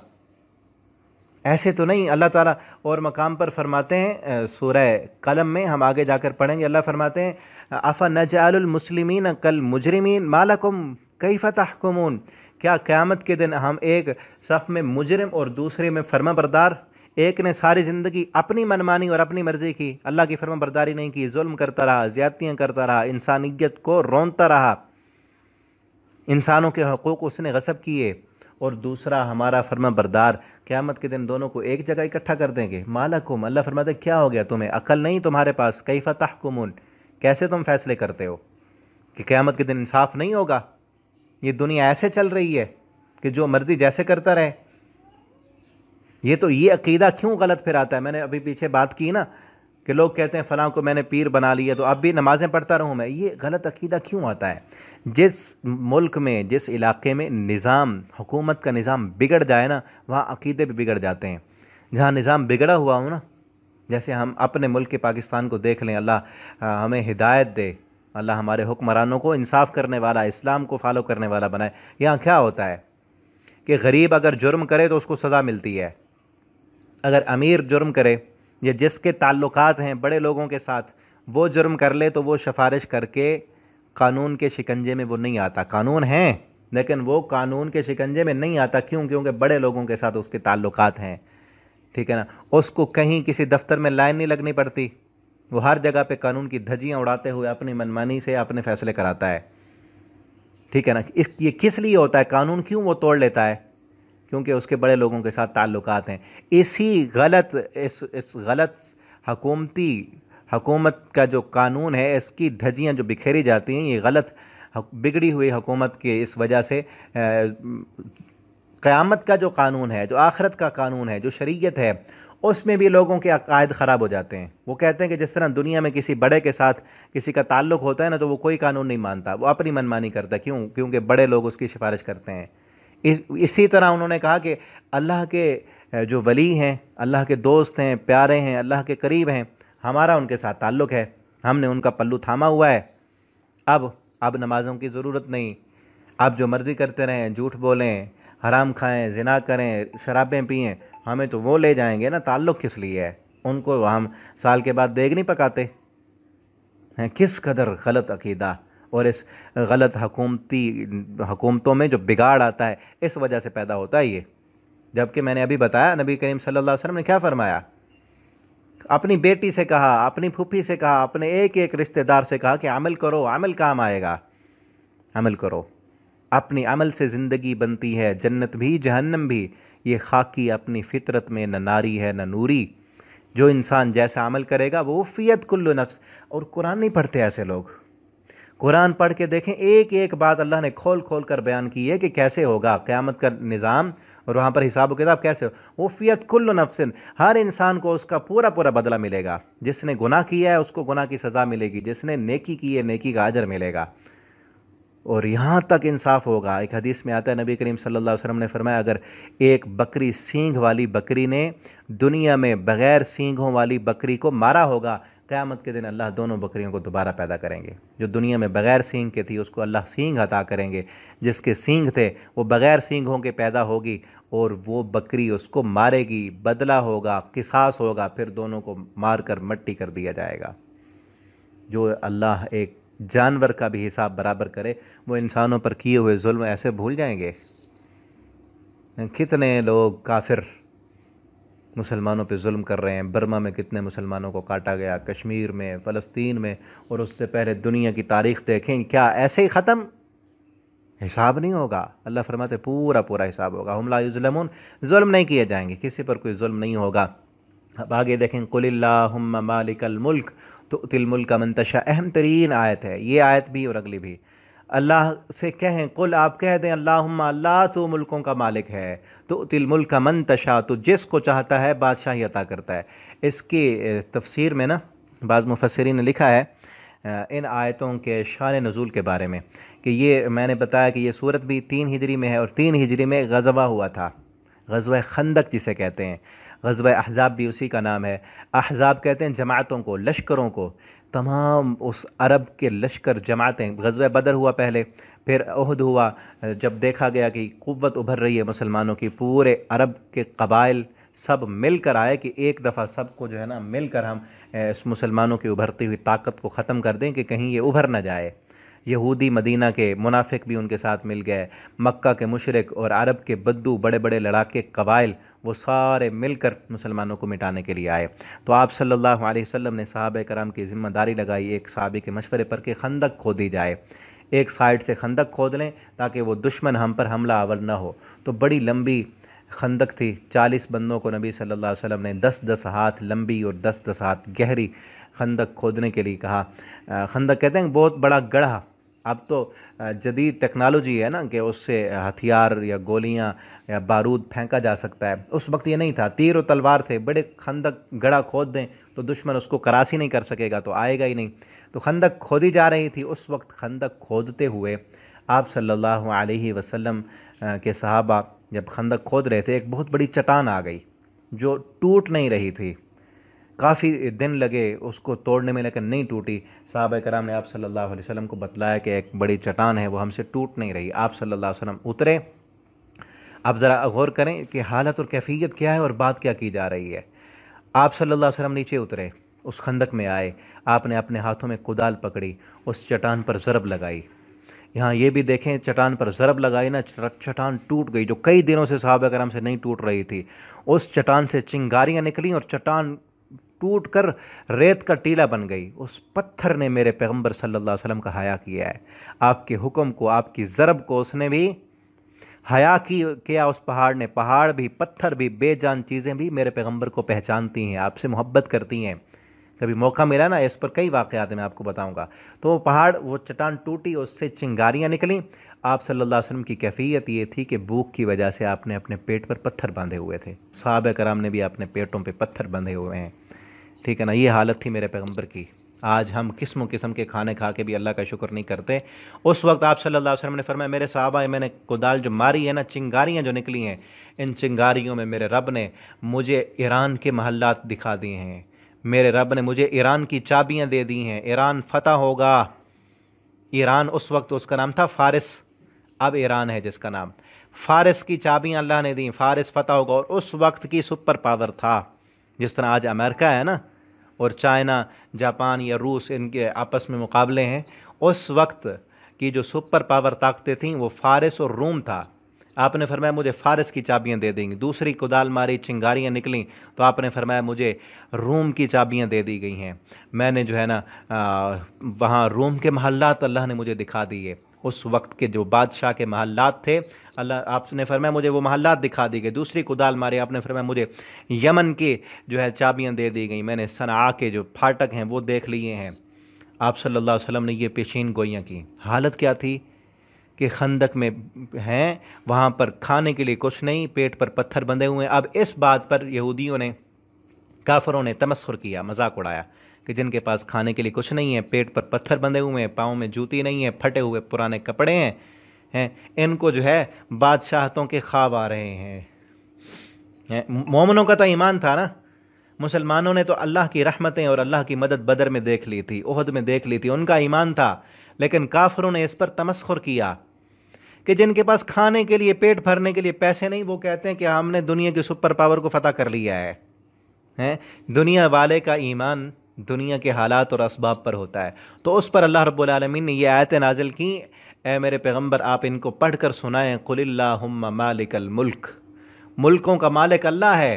ऐसे तो नहीं। अल्लाह ताला और मकाम पर फरमाते हैं सूरह कलम में, हम आगे जाकर पढ़ेंगे, अल्लाह फरमाते हैं अफ़ा नजअलुल मुस्लिमीन कल मुजरिमीन मा लकुम कैफ़ तहकुमून, क्या क़यामत के दिन हम एक सफ़ में मुजरिम और दूसरे में फर्माबरदार, एक ने सारी ज़िंदगी अपनी मनमानी और अपनी मर्ज़ी की, अल्लाह की फर्माबरदारी नहीं की, जुल्म करता रहा, ज़्यादतियाँ करता रहा, इंसानियत को रोंता रहा, इंसानों के हकूक़ उसने गसब किए, और दूसरा हमारा फर्माबरदार, क़यामत के दिन दोनों को एक जगह इकट्ठा कर देंगे। मालकुम, अल्लाह फरमाते क्या हो गया तुम्हें, अकल नहीं तुम्हारे पास, कैफ़ तहकुमून, कैसे तुम फैसले करते हो कि क़यामत के दिन इंसाफ नहीं होगा। ये दुनिया ऐसे चल रही है कि जो मर्ज़ी जैसे करता रहे। ये अक़ीदा क्यों गलत फिर आता है। मैंने अभी पीछे बात की ना कि लोग कहते हैं फ़लाँ को मैंने पीर बना लिया तो अब भी नमाज़ें पढ़ता रहूँ मैं। ये गलत अक़ीदा क्यों आता है। जिस मुल्क में, जिस इलाके में निज़ाम, हुकूमत का निज़ाम बिगड़ जाए ना, वहाँ अक़ीदे भी बिगड़ जाते हैं। जहाँ निज़ाम बिगड़ा हुआ हो ना, जैसे हम अपने मुल्क के पाकिस्तान को देख लें, अल्लाह हमें हिदायत दे, अल्लाह हमारे हुक्मरानों को इंसाफ़ करने वाला, इस्लाम को फॉलो करने वाला बनाए। यहाँ क्या होता है कि गरीब अगर जुर्म करे तो उसको सज़ा मिलती है, अगर अमीर जुर्म करे या जिसके ताल्लुकात हैं बड़े लोगों के साथ, वो जुर्म कर ले तो वो सिफारिश करके कानून के शिकंजे में वो नहीं आता। कानून हैं लेकिन वो कानून के शिकंजे में नहीं आता। क्यों? क्योंकि बड़े लोगों के साथ उसके ताल्लुकात हैं। ठीक है ना। उसको कहीं किसी दफ्तर में लाइन नहीं लगनी पड़ती, वो हर जगह पे कानून की धज्जियाँ उड़ाते हुए अपनी मनमानी से अपने फैसले कराता है। ठीक है ना। ये किस लिए होता है, कानून क्यों वो तोड़ लेता है? क्योंकि उसके बड़े लोगों के साथ ताल्लुकात हैं। इसी गलत इस गलत हुकूमत का जो कानून है, इसकी धज्जियाँ जो बिखेरी जाती हैं, ये गलत बिगड़ी हुई हुकूमत के इस वजह से क़यामत का जो कानून है, जो आखिरत का कानून है, जो शरीयत है, उसमें भी लोगों के अकायद ख़राब हो जाते हैं। वो कहते हैं कि जिस तरह दुनिया में किसी बड़े के साथ किसी का ताल्लुक़ होता है ना, तो वो कोई कानून नहीं मानता, वो अपनी मनमानी करता है। क्यों? क्योंकि बड़े लोग उसकी सिफारिश करते हैं। इसी तरह उन्होंने कहा कि अल्लाह के जो वली हैं, अल्लाह के दोस्त हैं, प्यारे हैं, अल्लाह के करीब हैं, हमारा उनके साथ ताल्लुक़ है, हमने उनका पल्लू थामा हुआ है। अब नमाज़ों की ज़रूरत नहीं, आप जो मर्ज़ी करते रहें, झूठ बोलें, हराम खाएं, ज़िना करें, शराबें पिएं, हमें तो वो ले जाएंगे ना, ताल्लुक़ किस लिए है? उनको हम साल के बाद देग नहीं पकाते हैं? किस कदर गलत अकीदा और इस गलत हुकूमतों में जो बिगाड़ आता है इस वजह से पैदा होता है ये। जबकि मैंने अभी बताया नबी करीम सल्लल्लाहु अलैहि वसल्लम ने क्या फरमाया, अपनी बेटी से कहा, अपनी फूफी से कहा, अपने एक एक रिश्तेदार से कहा कि अमल करो, अमल काम आएगा, अमल करो। अपनी अमल से ज़िंदगी बनती है, जन्नत भी जहन्नम भी। ये खाकी अपनी फितरत में न नारी है न नूरी। जो इंसान जैसा अमल करेगा वो फ़ियत कुल्लु नफ्स। और कुरान नहीं पढ़ते ऐसे लोग। कुरान पढ़ के देखें, एक एक बात अल्लाह ने खोल खोल कर बयान की है कि कैसे होगा क़यामत का निज़ाम और वहाँ पर हिसाब किताब कैसे हो। वो फ़ियत कुल्लु नफ्सिन, हर इंसान को उसका पूरा पूरा बदला मिलेगा। जिसने गुनाह किया है उसको गुनाह की सज़ा मिलेगी, जिसने नेकी की है नेकी का अजर मिलेगा। और यहाँ तक इंसाफ होगा। एक हदीस में आता है, नबी करीम सल्लल्लाहु अलैहि वसल्लम ने फरमाया, अगर एक बकरी सींग वाली बकरी ने दुनिया में बग़ैर सींगों वाली बकरी को मारा होगा, क़यामत के दिन अल्लाह दोनों बकरियों को दोबारा पैदा करेंगे। जो दुनिया में बग़ैर सींग के थी उसको अल्लाह सींग अता करेंगे, जिसके सींग थे वो बग़ैर सींगों के पैदा होगी और वो बकरी उसको मारेगी, बदला होगा, किसास होगा, फिर दोनों को मार कर मट्टी कर दिया जाएगा। जो अल्लाह एक जानवर का भी हिसाब बराबर करे, वो इंसानों पर किए हुए जुल्म ऐसे भूल जाएंगे? कितने लोग काफिर मुसलमानों पे जुल्म कर रहे हैं। बर्मा में कितने मुसलमानों को काटा गया, कश्मीर में, फ़लस्तीन में, और उससे पहले दुनिया की तारीख़ देखें, क्या ऐसे ही ख़त्म? हिसाब नहीं होगा। अल्लाह फरमाते पूरा पूरा हिसाब होगा। हुम ला युज़लमून, जुल्म नहीं किए जाएंगे, किसी पर कोई जुल्म नहीं होगा। अब आगे देखें, कुलिल्लाहुम्मा मालिकल मुल्क तुतिल मुल्का मन तशा, अहम तरीन आयत है ये आयत भी और अगली भी। अल्लाह से कहें, कुल आप कह दें, अल्लाहुम्मा, अल्लाह तो मुल्कों का मालिक है, तुतिल मुल्का मन तशा, तो जिसको चाहता है बादशाही अता करता है। इसकी तफसीर में ना बाज़ मुफस्सिरीन ने लिखा है इन आयतों के शान नुज़ूल के बारे में कि ये मैंने बताया कि ये सूरत भी 3 हिजरी में है और 3 हिजरी में ग़ज़वा हुआ था, ग़ज़वा खंदक जिसे कहते हैं। ग़ज़वा अहज़ाब भी उसी का नाम है। अहज़ाब कहते हैं जमातों को, लश्करों को। तमाम उस अरब के लश्कर जमातें, ग़ज़वा बदर हुआ पहले, फिर उहद हुआ। जब देखा गया कि क़ुव्वत उभर रही है मुसलमानों की, पूरे अरब के कबाइल सब मिलकर आए कि एक दफ़ा सबको जो है ना मिलकर हम इस मुसलमानों की उभरती हुई ताकत को ख़त्म कर दें कि कहीं ये उभर ना जाए। यहूदी मदीना के मुनाफिक भी उनके साथ मिल गए, मक्का के मुशरिक और अरब के बद्दू, बड़े बड़े लड़ाके कबाइल, वो सारे मिलकर मुसलमानों को मिटाने के लिए आए। तो आप सल्लल्लाहु अलैहि वसल्लम ने सहाबा कराम की ज़िम्मेदारी लगाई एक सहाबी के मशवरे पर कि खंदक खोदी जाए, एक साइड से खंदक खोद लें ताकि वो दुश्मन हम पर हमला आवर ना हो। तो बड़ी लंबी खंदक थी, 40 बंदों को नबी सल्लल्लाहु अलैहि वसल्लम ने 10-10 हाथ लंबी और 10-10 हाथ गहरी खंदक खोदने के लिए कहा। खंदक कहते हैं बहुत बड़ा गड्ढा। अब तो जदीद टेक्नोलॉजी है ना कि उससे हथियार या गोलियां या बारूद फेंका जा सकता है। उस वक्त ये नहीं था, तीर और तलवार थे। बड़े खंदक गड्ढा खोद दें तो दुश्मन उसको क्रॉस ही नहीं कर सकेगा, तो आएगा ही नहीं। तो खंदक खोदी जा रही थी। उस वक्त खंदक खोदते हुए आप सल्लल्लाहु अलैहि वसल्लम के सहाबा जब खंदक खोद रहे थे, एक बहुत बड़ी चट्टान आ गई जो टूट नहीं रही थी। काफ़ी दिन लगे उसको तोड़ने में, लेकिन नहीं टूटी। सहाबा कराम ने आप सल्लल्लाहु अलैहि वसल्लम को बतलाया कि एक बड़ी चट्टान है, वो हमसे टूट नहीं रही। आप सल्लल्लाहु अलैहि वसल्लम उतरे। आप ज़रा गौर करें कि हालत और कैफियत क्या है और बात क्या की जा रही है। आप सल्लल्लाहु अलैहि वसल्लम नीचे उतरे, उस खंदक में आए, आपने अपने हाथों में कुदाल पकड़ी, उस चट्टान पर ज़रब लगाई। यहाँ ये भी देखें, चट्टान पर ज़रब लगाई ना, चट्टान टूट गई, जो कई दिनों से सहाबा कराम से नहीं टूट रही थी। उस चट्टान से चिंगारियाँ निकली और चट्टान टूट कर रेत का टीला बन गई। उस पत्थर ने मेरे पैगंबर सल्लल्लाहु अलैहि वसल्लम का हया किया है। आपके हुक्म को, आपकी ज़रब को उसने भी हया किया। उस पहाड़ ने, पहाड़ भी, पत्थर भी, बेजान चीज़ें भी मेरे पैगंबर को पहचानती हैं, आपसे मोहब्बत करती हैं। कभी मौका मिला ना, इस पर कई वाक़यात मैं आपको बताऊंगा। तो वो पहाड़, वो चट्टान टूटी, उससे चिंगारियाँ निकलीं। आप सल्लल्लाहु अलैहि वसल्लम की कैफियत ये थी कि भूख की वजह से आपने अपने पेट पर पत्थर बांधे हुए थे। सहाबा कराम ने भी अपने पेटों पे पत्थर बंधे हुए हैं, ठीक है ना। ये हालत थी मेरे पैगंबर की। आज हम किस्म किस्म के खाने खा के भी अल्लाह का शुक्र नहीं करते। उस वक्त आप सल्लल्लाहु अलैहि वसल्लम ने फरमाया, मेरे सहाबा, मैंने कुदाल जो मारी है ना, चिंगारियाँ जो निकली हैं, इन चिंगारियों में मेरे रब ने मुझे ईरान के महल्लात दिखा दिए हैं। मेरे रब ने मुझे ईरान की चाबियाँ दे दी हैं। ईरान फतह होगा। ईरान उस वक्त उसका नाम था फ़ारिस, अब ईरान है जिसका नाम। फ़ारिस की चाबियाँ अल्लाह ने दी, फ़ारिस फतह होगा। और उस वक्त की सुपर पावर था, जिस तरह आज अमेरिका है ना, और चाइना, जापान या रूस, इनके आपस में मुकाबले हैं। उस वक्त की जो सुपर पावर ताकतें थीं वो फ़ारिस और रूम था। आपने फरमाया मुझे फ़ारिस की चाबियाँ दे देंगी। दूसरी कुदाल मारी, चिंगारियाँ निकलीं, तो आपने फरमाया मुझे रूम की चाबियाँ दे दी गई हैं। मैंने जो है ना वहाँ रूम के महल्लात अल्लाह ने मुझे दिखा दिए। उस वक्त के जो बादशाह के महल्लात थे, अल्लाह आपने फरमाया मुझे वो महल्लात दिखा दी गए। दूसरी कुदाल मारी, आपने फरमाया मुझे यमन के जो है चाबियाँ दे दी गई। मैंने सनआ के जो फाटक हैं वो देख लिए हैं। आप सल्लल्लाहु अलैहि वसल्लम ने ये पेशीन गोइयाँ की। हालत क्या थी कि खंदक में हैं, वहाँ पर खाने के लिए कुछ नहीं, पेट पर पत्थर बंधे हुए हैं। अब इस बात पर यहूदियों ने, काफरों ने तमस्खुर किया, मजाक उड़ाया कि जिनके पास खाने के लिए कुछ नहीं है, पेट पर पत्थर बंधे हुए हैं, पाँव में जूती नहीं है, फटे हुए पुराने कपड़े हैं, इनको जो है बादशाहतों के ख्वाब आ रहे हैं। मोमिनों का तो ईमान था ना, मुसलमानों ने तो अल्लाह की रहमतें और अल्लाह की मदद बदर में देख ली थी, उहद में देख ली थी, उनका ईमान था। लेकिन काफरों ने इस पर तमस्खुर किया कि जिनके पास खाने के लिए, पेट भरने के लिए पैसे नहीं, वो कहते हैं कि हमने दुनिया की सुपर पावर को फतह कर लिया है। दुनिया वाले का ईमान दुनिया के हालात और असबाब पर होता है। तो उस पर अल्लाह रब्बुल आलमीन ने ये आयत नाजिल की, ए मेरे पैगम्बर आप इनको पढ़ कर सुनाएं, कुलिल्लाहुम्मा मालिकल मुल्क, मुल्कों का मालिक अल्लाह है।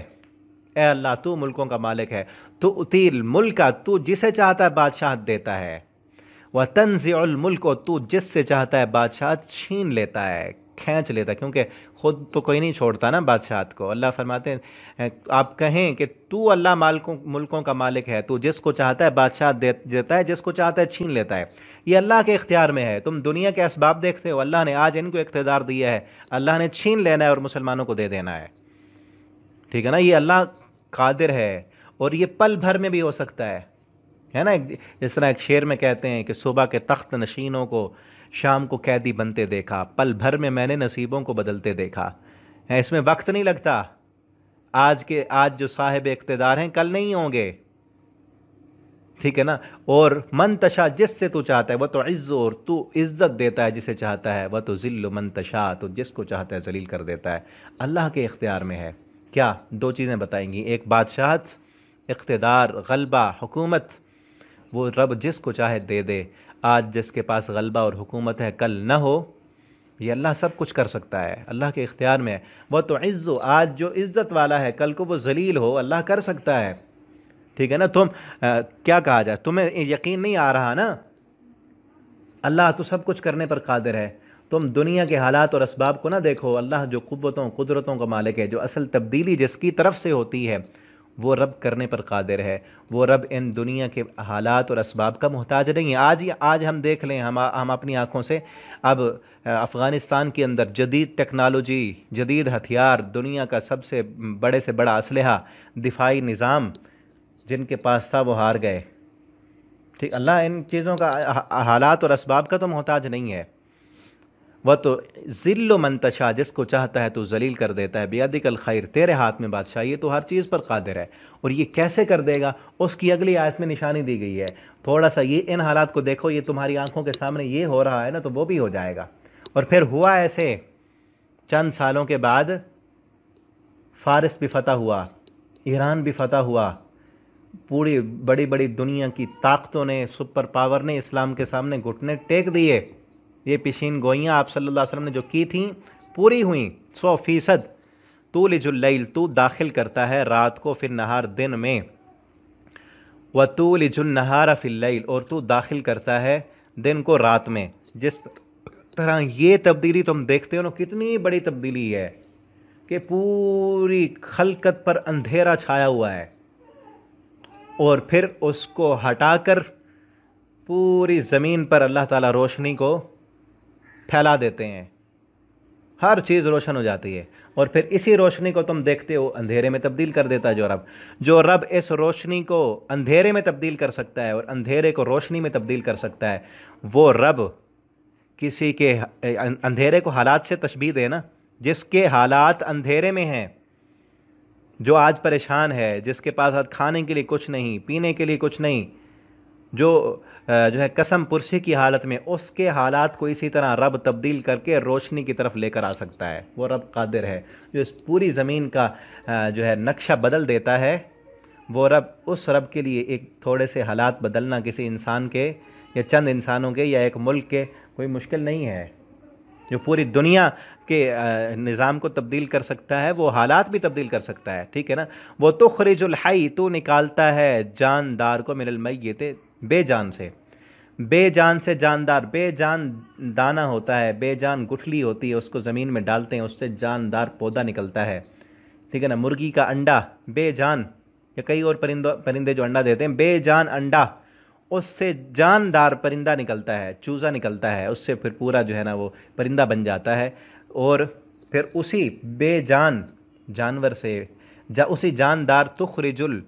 ए अल्लाह तू मुल्कों का मालिक है, तू उतील मुल्का, तू जिसे चाहता है बादशाह देता है, वह तंज़िउल मुल्क, तू जिससे चाहता है बादशाह छीन लेता है, खींच लेता है, क्योंकि खुद तो कोई नहीं छोड़ता ना बादशाहत को। अल्लाह फरमाते हैं आप कहें कि तू अल्लाह मुल्कों का मालिक है, तू जिसको चाहता है बादशाह देता है, जिसको चाहता है छीन लेता है। ये अल्लाह के इख्तियार में है। तुम दुनिया के असबाब देखते हो, अल्लाह ने आज इनको इख्तियार दिया है, अल्लाह ने छीन लेना है और मुसलमानों को दे देना है। ठीक है ना, ये अल्लाह कादिर है और ये पल भर में भी हो सकता है ना। जिस तरह एक शेर में कहते हैं कि सुबह के तख्त नशीनों को शाम को कैदी बनते देखा, पल भर में मैंने नसीबों को बदलते देखा है। इसमें वक्त नहीं लगता। आज जो साहिब इख्तिदार हैं कल नहीं होंगे, ठीक है ना। और मन तशा, जिससे तू चाहता है, वह तो इज़्ज़ो, और तू इज़्ज़त देता है जिसे चाहता है, वह तो ज़िल्लु मन तशा, तो जिसको चाहता है जलील कर देता है। अल्लाह के इख्तियार में है। क्या दो चीज़ें बताएंगी, एक बादशाहत, इख्तिदार, गलबा, हुकूमत, वो रब जिसको चाहे दे दे। आज जिसके पास गलबा और हुकूमत है, कल न हो। ये अल्लाह सब कुछ कर सकता है, अल्लाह के इख्तियार में है। वह तो इज़्ज़ो, आज जो इज़्ज़त वाला है कल को वो जलील हो, अल्लाह कर सकता है। ठीक है ना। तुम क्या कहा जाए, तुम्हें यकीन नहीं आ रहा ना, अल्लाह तो सब कुछ करने पर कादिर है। तुम दुनिया के हालात और असबाब को ना देखो, अल्लाह जो कुव्वतों कुदरतों का मालिक है, जो असल तब्दीली जिसकी तरफ से होती है, वो रब करने पर कादिर है। वो रब इन दुनिया के हालात और असबाब का मोहताज नहीं है। आज हम देख लें, हम अपनी आँखों से, अब अफ़गानिस्तान के अंदर जदीद टेक्नोलॉजी, जदीद हथियार, दुनिया का सबसे बड़े से बड़ा असलहा, दिफाई निज़ाम जिनके पास था वो हार गए। ठीक, अल्लाह इन चीज़ों का, हालात और असबाब का तो मोहताज नहीं है। वह तो ज़िल्लु मन तशा, जिसको चाहता है तो जलील कर देता है। बियदिकल खैर, तेरे हाथ में बादशाही है, तो हर चीज़ पर कादिर है। और ये कैसे कर देगा, उसकी अगली आयत में निशानी दी गई है। थोड़ा सा ये इन हालात को देखो, ये तुम्हारी आंखों के सामने ये हो रहा है ना, तो वो भी हो जाएगा। और फिर हुआ ऐसे, चंद सालों के बाद फ़ारिस भी फतह हुआ, ईरान भी फतह हुआ। पूरी बड़ी बड़ी दुनिया की ताकतों ने, सुपर पावर ने इस्लाम के सामने घुटने टेक दिए। ये पेशीन गोइयाँ आप सल्लल्लाहु अलैहि वसल्लम ने जो की थी पूरी हुई 100%। तूलिजुल लैल, तू दाखिल करता है रात को, फिर नहार दिन में, व तूलिजुन नहारा फिल लैल, और तू दाखिल करता है दिन को रात में। जिस तरह ये तब्दीली तुम देखते हो ना, कितनी बड़ी तब्दीली है कि पूरी खलकत पर अंधेरा छाया हुआ है, और फिर उसको हटाकर पूरी ज़मीन पर अल्लाह ताला रोशनी को फैला देते हैं, हर चीज़ रोशन हो जाती है। और फिर इसी रोशनी को तुम देखते हो अंधेरे में तब्दील कर देता है जो रब इस रोशनी को अंधेरे में तब्दील कर सकता है और अंधेरे को रोशनी में तब्दील कर सकता है, वो रब किसी के अंधेरे को हालात से तशबीह दे ना, जिसके हालात अंधेरे में हैं, जो आज परेशान है, जिसके पास आज खाने के लिए कुछ नहीं, पीने के लिए कुछ नहीं, जो है कसम पुरसी की हालत में, उसके हालात को इसी तरह रब तब्दील करके रोशनी की तरफ लेकर आ सकता है। वो रब कादिर है जो इस पूरी ज़मीन का जो है नक्शा बदल देता है। वो रब, उस रब के लिए एक थोड़े से हालात बदलना किसी इंसान के या चंद इंसानों के या एक मुल्क के कोई मुश्किल नहीं है। जो पूरी दुनिया के निज़ाम को तब्दील कर सकता है, वो हालात भी तब्दील कर सकता है। ठीक है ना। वो तुखरिजुल हई, तो निकालता है जानदार को, मिनल मय्यित, बेजान से, बेजान से जानदार। बेजान दाना होता है, बेजान गुठली होती है, उसको ज़मीन में डालते हैं, उससे जानदार पौधा निकलता है। ठीक है ना। मुर्गी का अंडा बेजान, या कई और परिंदे जो अंडा देते हैं, बेजान अंडा, उससे जानदार परिंदा निकलता है, चूज़ा निकलता है, उससे फिर पूरा जो है ना वो परिंदा बन जाता है। और फिर उसी बेजान जानवर से उसी जानदार, तुखरिजुल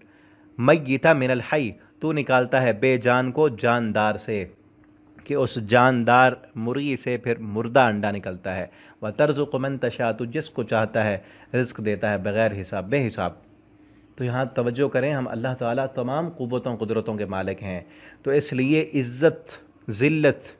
मय्यिता मिनल हई, तो निकालता है बेजान को जानदार से, कि उस जानदार मुर्गी से फिर मुर्दा अंडा निकलता है। व तर्ज़ुक़ु मन तशा, तो जिसको चाहता है रिज़्क़ देता है बग़ैर हिसाब, बेहिसाब। तो यहाँ तवज्जो करें, हम अल्लाह ताला तमाम क़ुव्वतों कुदरतों के मालिक हैं, तो इसलिए इज़्ज़त, ज़िल्लत,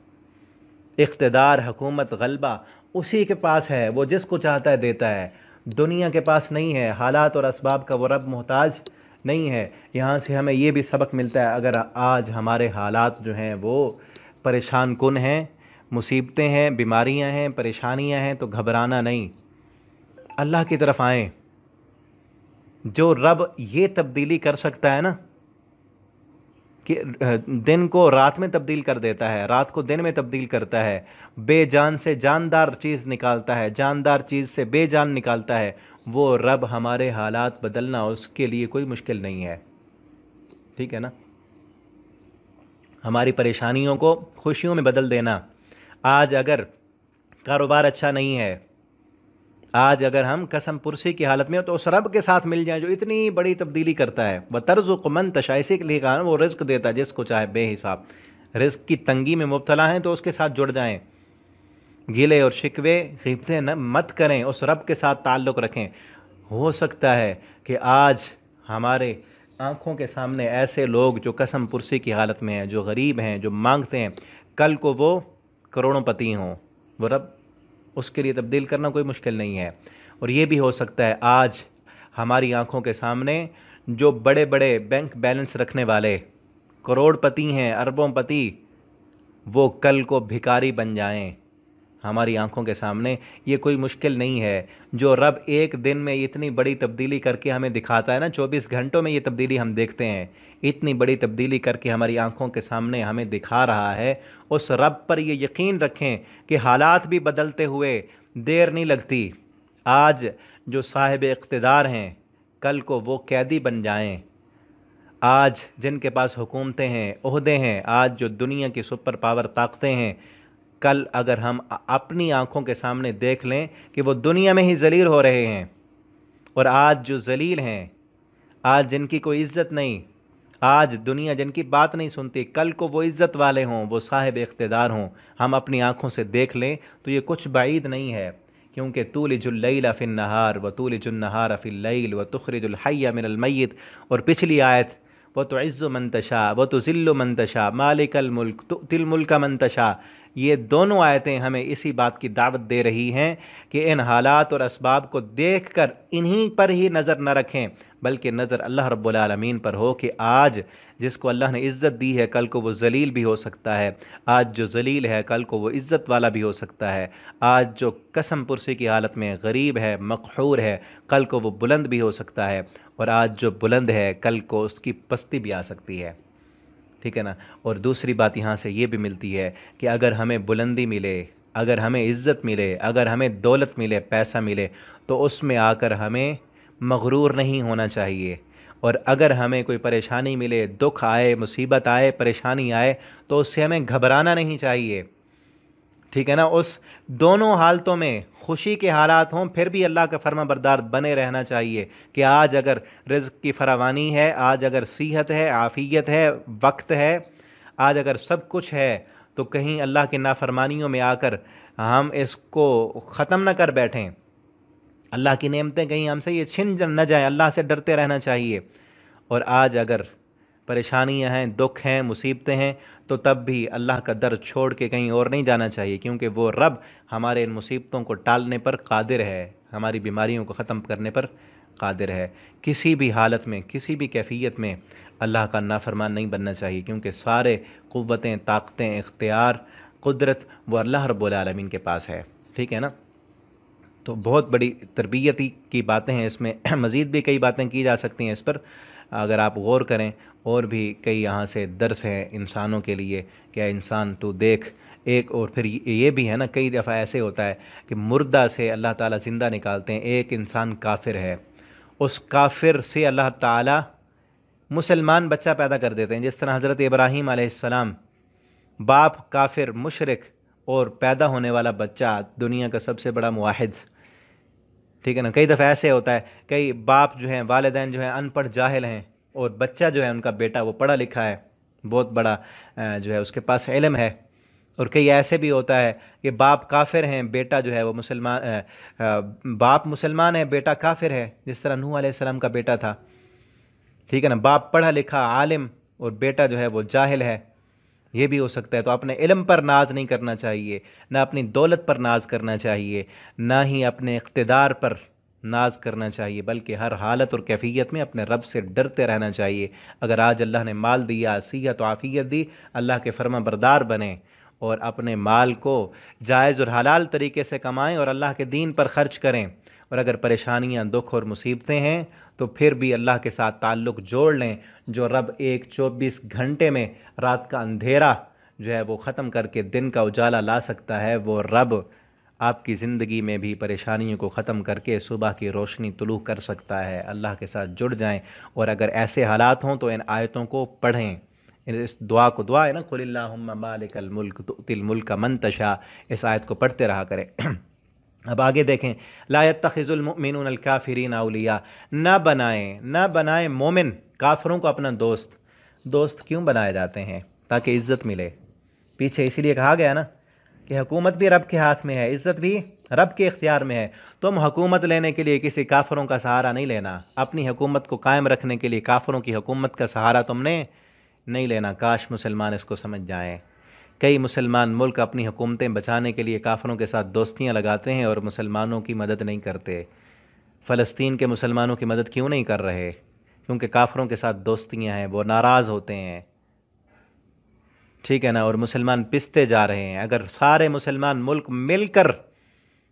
इक़्तिदार, हुकूमत, गलबा उसी के पास है। वो जिसको चाहता है देता है, दुनिया के पास नहीं है। हालात और असबाब का वो रब मोहताज नहीं है। यहाँ से हमें ये भी सबक मिलता है, अगर आज हमारे हालात जो हैं वो परेशान कुन हैं, मुसीबतें हैं, बीमारियाँ हैं, परेशानियाँ हैं, तो घबराना नहीं, अल्लाह की तरफ आएँ। जो रब ये तब्दीली कर सकता है ना, कि दिन को रात में तब्दील कर देता है, रात को दिन में तब्दील करता है, बेजान से जानदार चीज़ निकालता है, जानदार चीज़ से बेजान निकालता है, वो रब हमारे हालात बदलना उसके लिए कोई मुश्किल नहीं है। ठीक है ना। हमारी परेशानियों को खुशियों में बदल देना। आज अगर कारोबार अच्छा नहीं है, आज अगर हम कसम पुरसी की हालत में हो, तो उस रब के साथ मिल जाए जो इतनी बड़ी तब्दीली करता है। व तर्ज़ुक़ु मन तशा, इसी के लिए कहा वो रिज़्क़ देता है जिसको चाहे बेहिसाब। रिज़्क़ की तंगी में मुब्तला हैं तो उसके साथ जुड़ जाएं, गिले और शिकवे ग़ीबतें न मत करें, उस रब के साथ ताल्लुक़ रखें। हो सकता है कि आज हमारे आँखों के सामने ऐसे लोग जो कसम पुरसी की हालत में हैं, जो गरीब हैं, जो मांगते हैं, कल को वो करोड़पति हों। वो रब, उसके लिए तब्दील करना कोई मुश्किल नहीं है। और ये भी हो सकता है आज हमारी आंखों के सामने जो बड़े बड़े बैंक बैलेंस रखने वाले करोड़पति हैं, अरबोंपति, वो कल को भिखारी बन जाएं। हमारी आंखों के सामने ये कोई मुश्किल नहीं है। जो रब एक दिन में इतनी बड़ी तब्दीली करके हमें दिखाता है ना, 24 घंटों में ये तब्दीली हम देखते हैं, इतनी बड़ी तब्दीली करके हमारी आंखों के सामने हमें दिखा रहा है, उस रब पर ये यकीन रखें कि हालात भी बदलते हुए देर नहीं लगती। आज जो साहिब इक़्तिदार हैं, कल को वो कैदी बन जाएं। आज जिनके पास हुकूमतें हैं, ओहदे हैं, आज जो दुनिया की सुपर पावर ताकतें हैं, कल अगर हम अपनी आंखों के सामने देख लें कि वो दुनिया में ही ज़लील हो रहे हैं, और आज जो ज़लील हैं, आज जिनकी कोई इज़्ज़त नहीं, आज दुनिया जिनकी बात नहीं सुनती, कल को वो इज़्ज़त वाले हों, वो साहिब इक़्तिदार हों, हम अपनी आंखों से देख लें, तो ये कुछ बाईद नहीं है। क्योंकि तूलिजुल लैला फिन नहार व तूलिजुन नहार फिल लैल व तुखरिजुल हय्य मिनल मय्यित। और पिछली आयत, व तुइज़्ज़ु मन तशा व तुज़िल्लु मन तशा मालिकल मुल्क तुतिल मुल्क मन तशा। ये दोनों आयतें हमें इसी बात की दावत दे रही हैं कि इन हालात और असबाब को देखकर इन्हीं पर ही नज़र न रखें, बल्कि नज़र अल्लाह रब्बुल आलमीन पर हो कि आज जिसको अल्लाह ने इज़्ज़त दी है, कल को वो ज़लील भी हो सकता है। आज जो ज़लील है, कल को वो इज़्ज़त वाला भी हो सकता है। आज जो कसम पुरसी की हालत में गरीब है, मक़हूर है, कल को वो बुलंद भी हो सकता है। और आज जो बुलंद है, कल को उसकी पस्ती भी आ सकती है। ठीक है ना। और दूसरी बात यहाँ से ये भी मिलती है कि अगर हमें बुलंदी मिले, अगर हमें इज़्ज़त मिले, अगर हमें दौलत मिले, पैसा मिले, तो उसमें आकर हमें मगरूर नहीं होना चाहिए। और अगर हमें कोई परेशानी मिले, दुख आए, मुसीबत आए, परेशानी आए, तो उससे हमें घबराना नहीं चाहिए। ठीक है ना। उस दोनों हालतों में खुशी के हालात हों फिर भी अल्लाह का फर्माबरदार बने रहना चाहिए कि आज अगर रिज़्क़ की फरावानी है, आज अगर सेहत है, आफ़ियत है, वक्त है, आज अगर सब कुछ है, तो कहीं अल्लाह की नाफरमानियों में आकर हम इसको ख़त्म न कर बैठें। अल्लाह की नेमतें कहीं हमसे ये छिन न जाएं, अल्लाह से डरते रहना चाहिए। और आज अगर परेशानियां हैं, दुख हैं, मुसीबतें हैं, तो तब भी अल्लाह का दर छोड़ के कहीं और नहीं जाना चाहिए, क्योंकि वो रब हमारे इन मुसीबतों को टालने पर कादिर है, हमारी बीमारियों को ख़त्म करने पर कादिर है। किसी भी हालत में, किसी भी कैफियत में अल्लाह का नाफरमान नहीं बनना चाहिए, क्योंकि सारे क़ुव्वतें, ताकतें, इख्तियार, कुदरत वो अल्लाह रब्बुल आलमीन के पास है। ठीक है ना। तो बहुत बड़ी तरबियती की बातें हैं इसमें, मज़ीद भी कई बातें की जा सकती हैं इस पर, अगर आप गौर करें। और भी कई यहाँ से दर्स हैं इंसानों के लिए। क्या इंसान तू देख, एक और फिर ये भी है ना, कई दफ़ा ऐसे होता है कि मुर्दा से अल्लाह ताला ज़िंदा निकालते हैं। एक इंसान काफिर है, उस काफिर से अल्लाह ताला मुसलमान बच्चा पैदा कर देते हैं। जिस तरह हज़रत इब्राहीम अलैहिस्सलाम, बाप काफिर मुशरिक और पैदा होने वाला बच्चा दुनिया का सबसे बड़ा मुवाहिद। ठीक है ना। कई दफ़ा ऐसे होता है, कई बाप जो हैं, वालिदैन जो हैं अनपढ़ जाहिल हैं, और बच्चा जो है उनका बेटा वो पढ़ा लिखा है, बहुत बड़ा जो है उसके पास इल्म है। और कई ऐसे भी होता है कि बाप काफिर हैं, बेटा जो है वो मुसलमान, बाप मुसलमान है, बेटा काफिर है, जिस तरह नूह अलैहिस्सलाम का बेटा था। ठीक है ना। बाप पढ़ा लिखा आलिम और बेटा जो है वो जाहिल है, ये भी हो सकता है। तो अपने इल्म पर नाज नहीं करना चाहिए, ना अपनी दौलत पर नाज करना चाहिए, ना ही अपने इक़्तिदार पर नाज करना चाहिए, बल्कि हर हालत और कैफियत में अपने रब से डरते रहना चाहिए। अगर आज अल्लाह ने माल दिया, सेहत और आफ़ियत दी, अल्लाह के फर्मा बरदार बने और अपने माल को जायज़ और हलाल तरीके से कमाएं और अल्लाह के दीन पर ख़र्च करें। और अगर परेशानियां, दुख और मुसीबतें हैं तो फिर भी अल्लाह के साथ ताल्लुक़ जोड़ लें। जो रब एक 24 घंटे में रात का अंधेरा जो है वो ख़त्म करके दिन का उजाला ला सकता है, वो रब आपकी ज़िंदगी में भी परेशानियों को ख़त्म करके सुबह की रोशनी तुलू कर सकता है। अल्लाह के साथ जुड़ जाएं, और अगर ऐसे हालात हों तो इन आयतों को पढ़ें, इस दुआ को, दुआ है ना, कुलिल्लाहुम्मा मालिकल मुल्क तुतिल मुल्क मन तशा, इस आयत को पढ़ते रहा करें। अब आगे देखें, ला यत्तखिज़ुल मुमिनूनल काफिरीन औलिया, न बनाएं मोमिन काफिरों को अपना दोस्त। दोस्त क्यों बनाए जाते हैं? ताकि इज़्ज़त मिले। पीछे इसीलिए कहा गया ना कि हुकूमत भी रब के हाथ में है, इज़्ज़त भी रब के इख्तियार में है। तुम हुकूमत लेने के लिए किसी काफिरों का सहारा नहीं लेना, अपनी हुकूमत को कायम रखने के लिए काफिरों की हुकूमत का सहारा तुमने नहीं लेना। काश मुसलमान इसको समझ जाएं। कई मुसलमान मुल्क अपनी हुकूमतें बचाने के लिए काफिरों के साथ दोस्तियां लगाते हैं और मुसलमानों की मदद नहीं करते। फ़लस्तीन के मुसलमानों की मदद क्यों नहीं कर रहे? क्योंकि काफिरों के साथ दोस्तियां हैं, वो नाराज़ होते हैं। ठीक है ना। और मुसलमान पिसते जा रहे हैं। अगर सारे मुसलमान मुल्क मिलकर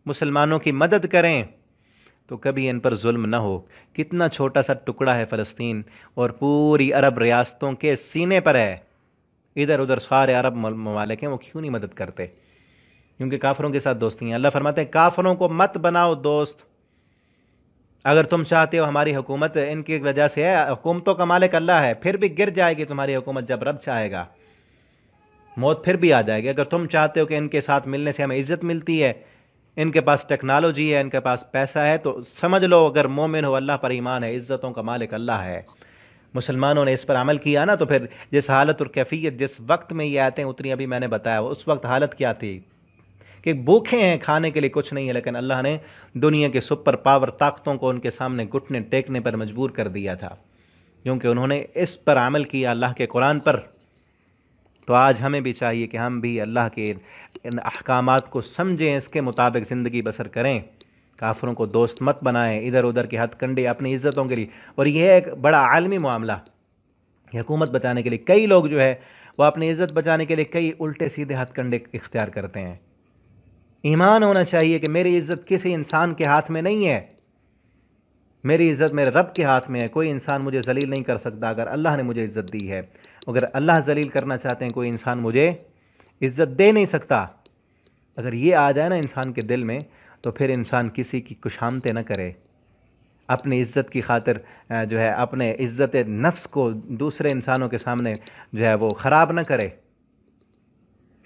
मुसलमानों की मदद करें तो कभी इन पर जुल्म न हो। कितना छोटा सा टुकड़ा है फ़लस्तीन, और पूरी अरब रियासतों के सीने पर है। इधर उधर सारे अरब ममालिक हैं, वो क्यों नहीं मदद करते? क्योंकि काफिरों के साथ दोस्ती हैं। अल्लाह फरमाते हैं काफिरों को मत बनाओ दोस्त। अगर तुम चाहते हो हमारी हुकूमत इनकी वजह से है, हुकूमतों का मालिक अल्लाह है, फिर भी गिर जाएगी तुम्हारी हुकूमत जब रब चाहेगा, मौत फिर भी आ जाएगी। अगर तुम चाहते हो कि इनके साथ मिलने से हमें इज़्ज़त मिलती है, इनके पास टेक्नोलॉजी है, इनके पास पैसा है, तो समझ लो अगर मोमिन हो, अल्लाह पर ईमान है, इज़्ज़तों का मालिक अल्लाह है। मुसलमानों ने इस पर अमल किया ना, तो फिर जिस हालत और कैफियत, जिस वक्त में ये आयतें उतरी अभी मैंने बताया, उस वक्त हालत क्या थी कि भूखे हैं, खाने के लिए कुछ नहीं है, लेकिन अल्लाह ने दुनिया के सुपर पावर ताकतों को उनके सामने घुटने टेकने पर मजबूर कर दिया था, क्योंकि उन्होंने इस पर अमल किया, अल्लाह के कुरान पर। तो आज हमें भी चाहिए कि हम भी अल्लाह के इन अहकामात को समझें, इसके मुताबिक ज़िंदगी बसर करें। काफिरों को दोस्त मत बनाएं, इधर उधर के हथकंडे अपनी इज़्ज़तों के लिए। और यह एक बड़ा आलमी मामला, हुकूमत बचाने के लिए कई लोग जो है वो अपनी इज़्ज़त बचाने के लिए कई उल्टे सीधे हथकंडे इख्तियार करते हैं। ईमान होना चाहिए कि मेरी इज़्ज़त किसी इंसान के हाथ में नहीं है, मेरी इज़्ज़त मेरे रब के हाथ में है। कोई इंसान मुझे जलील नहीं कर सकता अगर अल्लाह ने मुझे इज़्ज़त दी है। अगर अल्लाह जलील करना चाहते हैं, कोई इंसान मुझे इज़्ज़त दे नहीं सकता। अगर ये आ जाए ना इंसान के दिल में, तो फिर इंसान किसी की खुशामतें न करे, अपनी इज़्ज़त की खातिर जो है अपने इज़्ज़त नफ्स को दूसरे इंसानों के सामने जो है वो ख़राब न करे।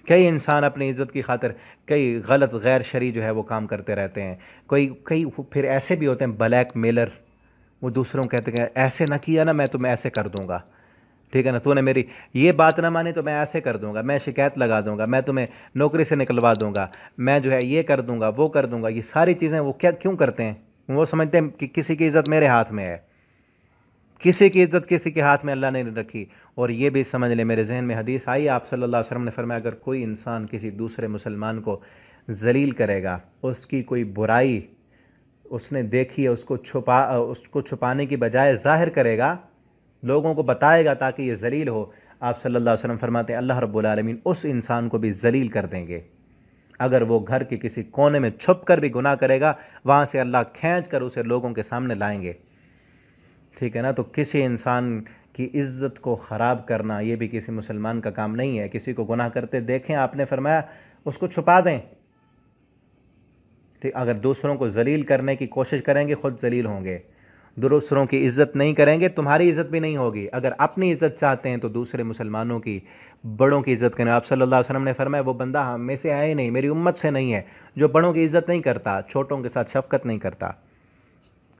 कई इंसान अपनी इज़्ज़त की खातिर कई गलत गैर शरई जो है वो काम करते रहते हैं। कोई कई फिर ऐसे भी होते हैं ब्लैक मेलर, वो दूसरों को कहते हैं ऐसे ना किया ना मैं तुम्हें ऐसे कर दूंगा, ठीक है ना, तूने मेरी ये बात ना मानी तो मैं ऐसे कर दूंगा, मैं शिकायत लगा दूंगा, मैं तुम्हें नौकरी से निकलवा दूंगा, मैं जो है ये कर दूंगा वो कर दूंगा। ये सारी चीज़ें वो क्या क्यों करते हैं? वो समझते हैं कि किसी की इज़्ज़त मेरे हाथ में है। किसी की इज़्ज़त किसी के हाथ में अल्लाह ने नहीं रखी। और ये भी समझ ले, मेरे जहन में हदीस आई, आप सल्लल्लाहु अलैहि वसल्लम ने फरमाया अगर कोई इंसान किसी दूसरे मुसलमान को जलील करेगा, उसकी कोई बुराई उसने देखी है उसको छुपाने की बजाय ज़ाहिर करेगा, लोगों को बताएगा ताकि ये जलील हो, आप सल्लल्लाहु अलैहि वसल्लम फरमाते हैं अल्लाह रब्बुल आलमीन उस इंसान को भी जलील कर देंगे। अगर वो घर के किसी कोने में छुप कर भी गुनाह करेगा, वहाँ से अल्लाह खींच कर उसे लोगों के सामने लाएंगे, ठीक है ना। तो किसी इंसान की इज़्ज़त को ख़राब करना ये भी किसी मुसलमान का काम नहीं है। किसी को गुनाह करते देखें, आपने फरमाया उसको छुपा दें, ठीक। अगर दूसरों को जलील करने की कोशिश करेंगे खुद जलील होंगे, दूसरों की इज़्ज़त नहीं करेंगे तुम्हारी इज़्ज़त भी नहीं होगी। अगर अपनी इज़्ज़त चाहते हैं तो दूसरे मुसलमानों की, बड़ों की इज़्ज़त करें। आप सल्लल्लाहु अलैहि वसल्लम ने फरमाया वो बंदा हम में से है ही नहीं, मेरी उम्मत से नहीं है, जो बड़ों की इज़्ज़त नहीं करता, छोटों के साथ शफ़क़त नहीं करता,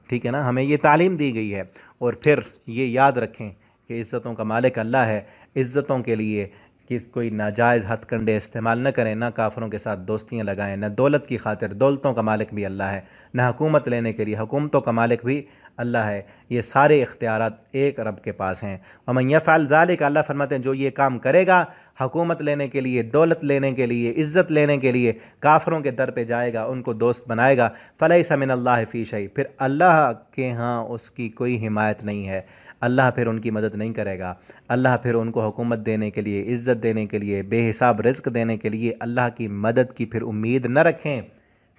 ठीक है ना। हमें ये तालीम दी गई है। और फिर ये याद रखें कि इज़्ज़तों का मालिक अल्लाह है। इज़्ज़तों के लिए कि कोई नाजायज़ हथकंडे इस्तेमाल न करें, ना काफ़रों के साथ दोस्तियाँ लगाएं, न दौलत की खातिर, दौलतों का मालिक भी अल्लाह है, न हुकूमत लेने के लिए हुकूमतों का मालिक भी अल्लाह है। ये सारे इख्तियारात एक रब के पास हैं। वमन यफ़अल ज़ालिक, अल्लाह फरमाते हैं जो ये काम करेगा हुकूमत लेने के लिए, दौलत लेने के लिए, इज़्ज़त लेने के लिए, काफ़रों के दर पे जाएगा, उनको दोस्त बनाएगा, फ़लैसा मिनल्लाहि फ़ी शै, फिर अल्लाह के यहाँ उसकी कोई हिमायत नहीं है, अल्लाह फिर उनकी मदद नहीं करेगा। अल्लाह फिर उनको हुकूमत देने के लिए, इज़्ज़त देने के लिए, बेहिसाब रिज़्क़ देने के लिए अल्लाह की मदद की फिर उम्मीद न रखें।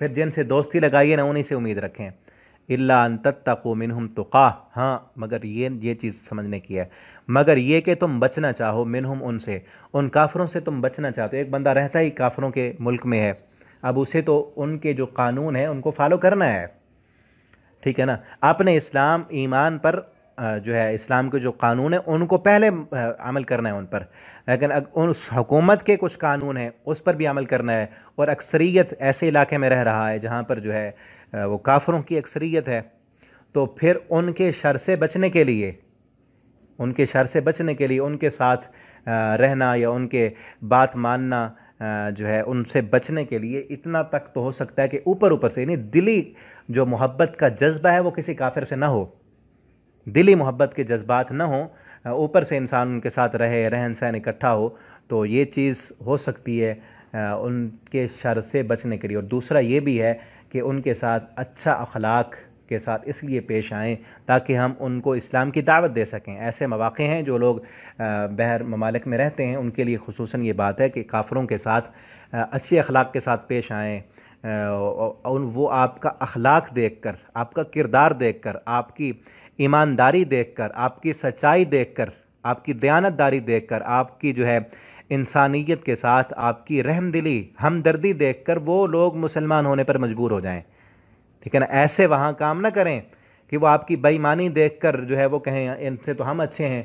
फिर जिनसे दोस्ती लगाइए ना उन्हीं से उम्मीद रखें। इल्ला अन तत्तक़ू मिनहुम तुक़ा, हाँ मगर ये चीज़ समझने की है, मगर ये कि तुम बचना चाहो मिनहुम, उनसे, उन काफ़रों से तुम बचना चाहते हो। एक बंदा रहता ही काफ़रों के मुल्क में है, अब उसे तो उनके जो कानून है उनको फॉलो करना है, ठीक है ना। आपने इस्लाम ईमान पर जो है इस्लाम के जो कानून है उनको पहले अमल करना है उन पर, लेकिन उस हुकूमत के कुछ कानून हैं उस पर भी अमल करना है। और अक्सरियत ऐसे इलाके में रह रहा है जहाँ पर जो है वो काफिरों की अक्सरियत है, तो फिर उनके शर से बचने के लिए, उनके शर से बचने के लिए उनके साथ रहना या उनके बात मानना जो है उनसे बचने के लिए इतना तक तो हो सकता है कि ऊपर ऊपर से, यानी दिली जो मोहब्बत का जज्बा है वो किसी काफिर से ना हो, दिली मोहब्बत के जज्बात ना हो, ऊपर से इंसान उनके साथ रहे, रहन सहन इकट्ठा हो, तो ये चीज़ हो सकती है उनके शर से बचने के लिए। और दूसरा ये भी है कि उनके साथ अच्छा अखलाक के साथ इसलिए पेश आएँ ताकि हम उनको इस्लाम की दावत दे सकें। ऐसे मौक़े हैं जो लोग बहर ममालिक में रहते हैं उनके लिए खुसूसन ये बात है कि काफ़िरों के साथ अच्छी अखलाक के साथ पेश आएँ, और वो आपका अखलाक देख कर, आपका किरदार देख कर, आपकी ईमानदारी देखकर, आपकी सच्चाई देखकर, आपकी दयानतदारी देखकर, आपकी जो है इंसानियत के साथ आपकी रहमदिली, हमदर्दी देखकर वो लोग मुसलमान होने पर मजबूर हो जाएं, ठीक है ना। ऐसे वहाँ काम ना करें कि वो आपकी बेईमानी देखकर जो है वो कहें इनसे तो हम अच्छे हैं,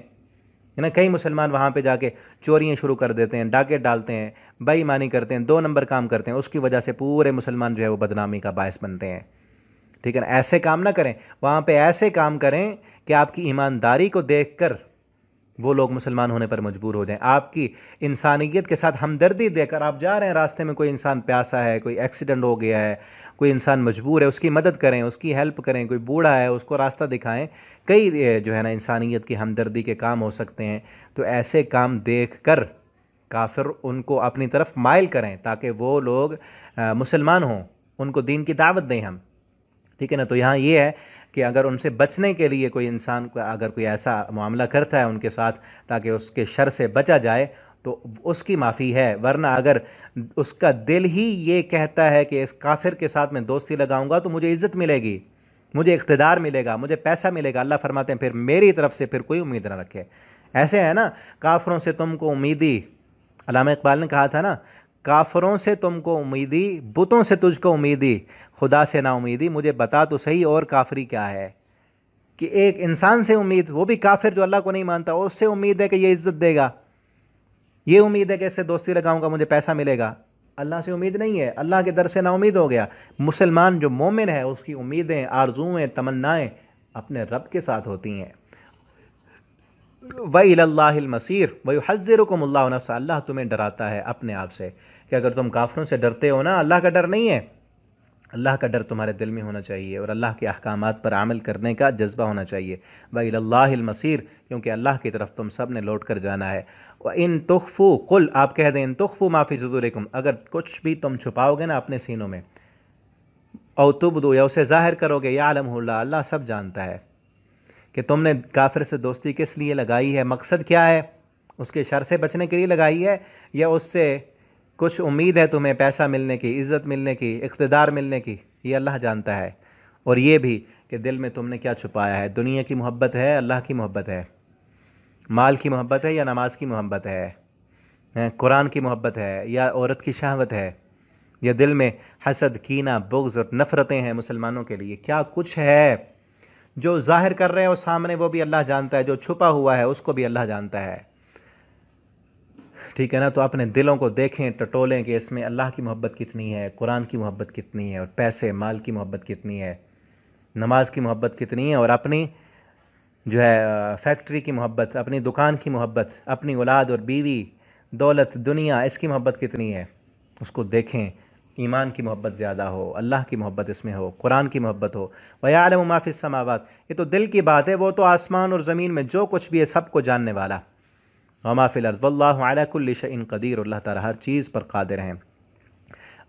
है ना। कई मुसलमान वहाँ पे जाके चोरियाँ शुरू कर देते हैं, डाके डालते हैं, बेईमानी करते हैं, 2 नंबर काम करते हैं, उसकी वजह से पूरे मुसलमान जो है वो बदनामी का बायस बनते हैं, ठीक है ना। ऐसे काम ना करें, वहाँ पे ऐसे काम करें कि आपकी ईमानदारी को देखकर वो लोग मुसलमान होने पर मजबूर हो जाएं, आपकी इंसानियत के साथ हमदर्दी देकर। आप जा रहे हैं रास्ते में, कोई इंसान प्यासा है, कोई एक्सीडेंट हो गया है, कोई इंसान मजबूर है, उसकी मदद करें, उसकी हेल्प करें, कोई बूढ़ा है उसको रास्ता दिखाएं। कई जो है ना इंसानियत की हमदर्दी के काम हो सकते हैं। तो ऐसे काम देख कर काफिर उनको अपनी तरफ माइल करें ताकि वो लोग मुसलमान हों, उनको दीन की दावत दें हम, ठीक है ना। तो यहाँ ये है कि अगर उनसे बचने के लिए कोई इंसान अगर कोई ऐसा मामला करता है उनके साथ ताकि उसके शर से बचा जाए तो उसकी माफ़ी है, वरना अगर उसका दिल ही ये कहता है कि इस काफिर के साथ मैं दोस्ती लगाऊंगा तो मुझे इज़्ज़त मिलेगी, मुझे इख्तिदार मिलेगा, मुझे पैसा मिलेगा, अल्लाह फरमाते हैं फिर मेरी तरफ से फिर कोई उम्मीद ना रखे। ऐसे है ना, काफिरों से तुमको उम्मीदी, अल्लामा इकबाल ने कहा था ना, काफिरों से तुमको उम्मीदी, बुतों से तुझको उम्मीदी, खुदा से ना उम्मीदी, मुझे बता तो सही और काफरी क्या है। कि एक इंसान से उम्मीद, वो भी काफिर जो अल्लाह को नहीं मानता, उससे उम्मीद है कि ये इज़्ज़त देगा, ये उम्मीद है कि इससे दोस्ती लगाऊंगा मुझे पैसा मिलेगा। अल्लाह से उम्मीद नहीं है, अल्लाह के दर से ना उम्मीद हो गया। मुसलमान जो मोमिन है उसकी उम्मीदें, आरजुएं, तमन्नाएं अपने रब के साथ होती हैं। व इलल्लाहिल मसीर व युहज़्ज़िरुकुमुल्लाहु नफ्सा, अल्लाह तुम्हें डराता है अपने आप से कि अगर तुम काफिरों से डरते हो ना, अल्लाह का डर नहीं है, अल्लाह का डर तुम्हारे दिल में होना चाहिए और अल्लाह के अहकामात पर अमल करने का जज्बा होना चाहिए। व इलल्लाहिल मसीर, क्योंकि अल्लाह की तरफ तुम सब ने लौट कर जाना है। व इन तुख्फू कुल, आप कह दें इन तुख्फू माफ़ी सुदूरिकुम, अगर कुछ भी तुम छुपाओगे ना अपने सीनों में, औ तुबदू, या उसे ज़ाहिर करोगे, यालमुहुल्लाह, अल्लाह सब जानता है कि तुमने काफिर से दोस्ती किस लिए लगाई है, मकसद क्या है, उसके शर से बचने के लिए लगाई है या उससे कुछ उम्मीद है तुम्हें पैसा मिलने की, इज़्ज़त मिलने की, इक़्तिदार मिलने की, ये अल्लाह जानता है। और ये भी कि दिल में तुमने क्या छुपाया है, दुनिया की मोहब्बत है, अल्लाह की मोहब्बत है, माल की मोहब्बत है या नमाज की मोहब्बत है, कुरान की मोहब्बत है या औरत की शहवत है, या दिल में हसद, कीना, बुग़्ज़ और नफ़रतें हैं मुसलमानों के लिए, क्या कुछ है। जो ज़ाहिर कर रहे हो सामने वो भी अल्लाह जानता है, जो छुपा हुआ है उसको भी अल्लाह जानता है, ठीक है ना। तो अपने दिलों को देखें, टटोलें कि इसमें अल्लाह की मोहब्बत कितनी है, कुरान की मोहब्बत कितनी है, और पैसे माल की मोहब्बत कितनी है, नमाज की मोहब्बत कितनी है, और अपनी जो है फैक्ट्री की मोहब्बत, अपनी दुकान की मोहब्बत, अपनी औलाद और बीवी, दौलत, दुनिया, इसकी मोहब्बत कितनी है, उसको देखें। ईमान की मोहब्बत ज़्यादा हो, अल्लाह की मोहब्बत इसमें हो, कुरान की मोहब्बत हो। व यअलमु मा फ़िस समावात, ये तो दिल की बात है, वो तो आसमान और ज़मीन में जो कुछ भी है सब को जानने वाला। व मा फ़िल अर्ज़ वल्लाहु अला कुल्लि शैइन क़दीर, अल्लाह ताला हर चीज़ पर क़ादिर हैं।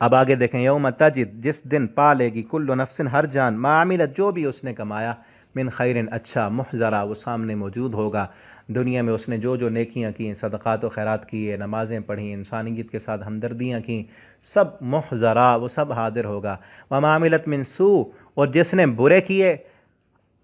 अब आगे देखें, यौम तजिद, जिस दिन पा लेगी, कुल्लु नफ्सिन, हर जान, मा अमिलत, जो भी उसने कमाया, मिन खैरिन, अच्छा, मुहज़रा, वो सामने मौजूद होगा। दुनिया में उसने जो जो नेकियां की, सदक़ात व खैरात किए, नमाज़ें पढ़ी, इंसानियत के साथ हमदर्दियाँ की, सब मुहज़रा, वो सब हाजिर होगा। व मा अमिलत मिन सू, और जिसने बुरे किए,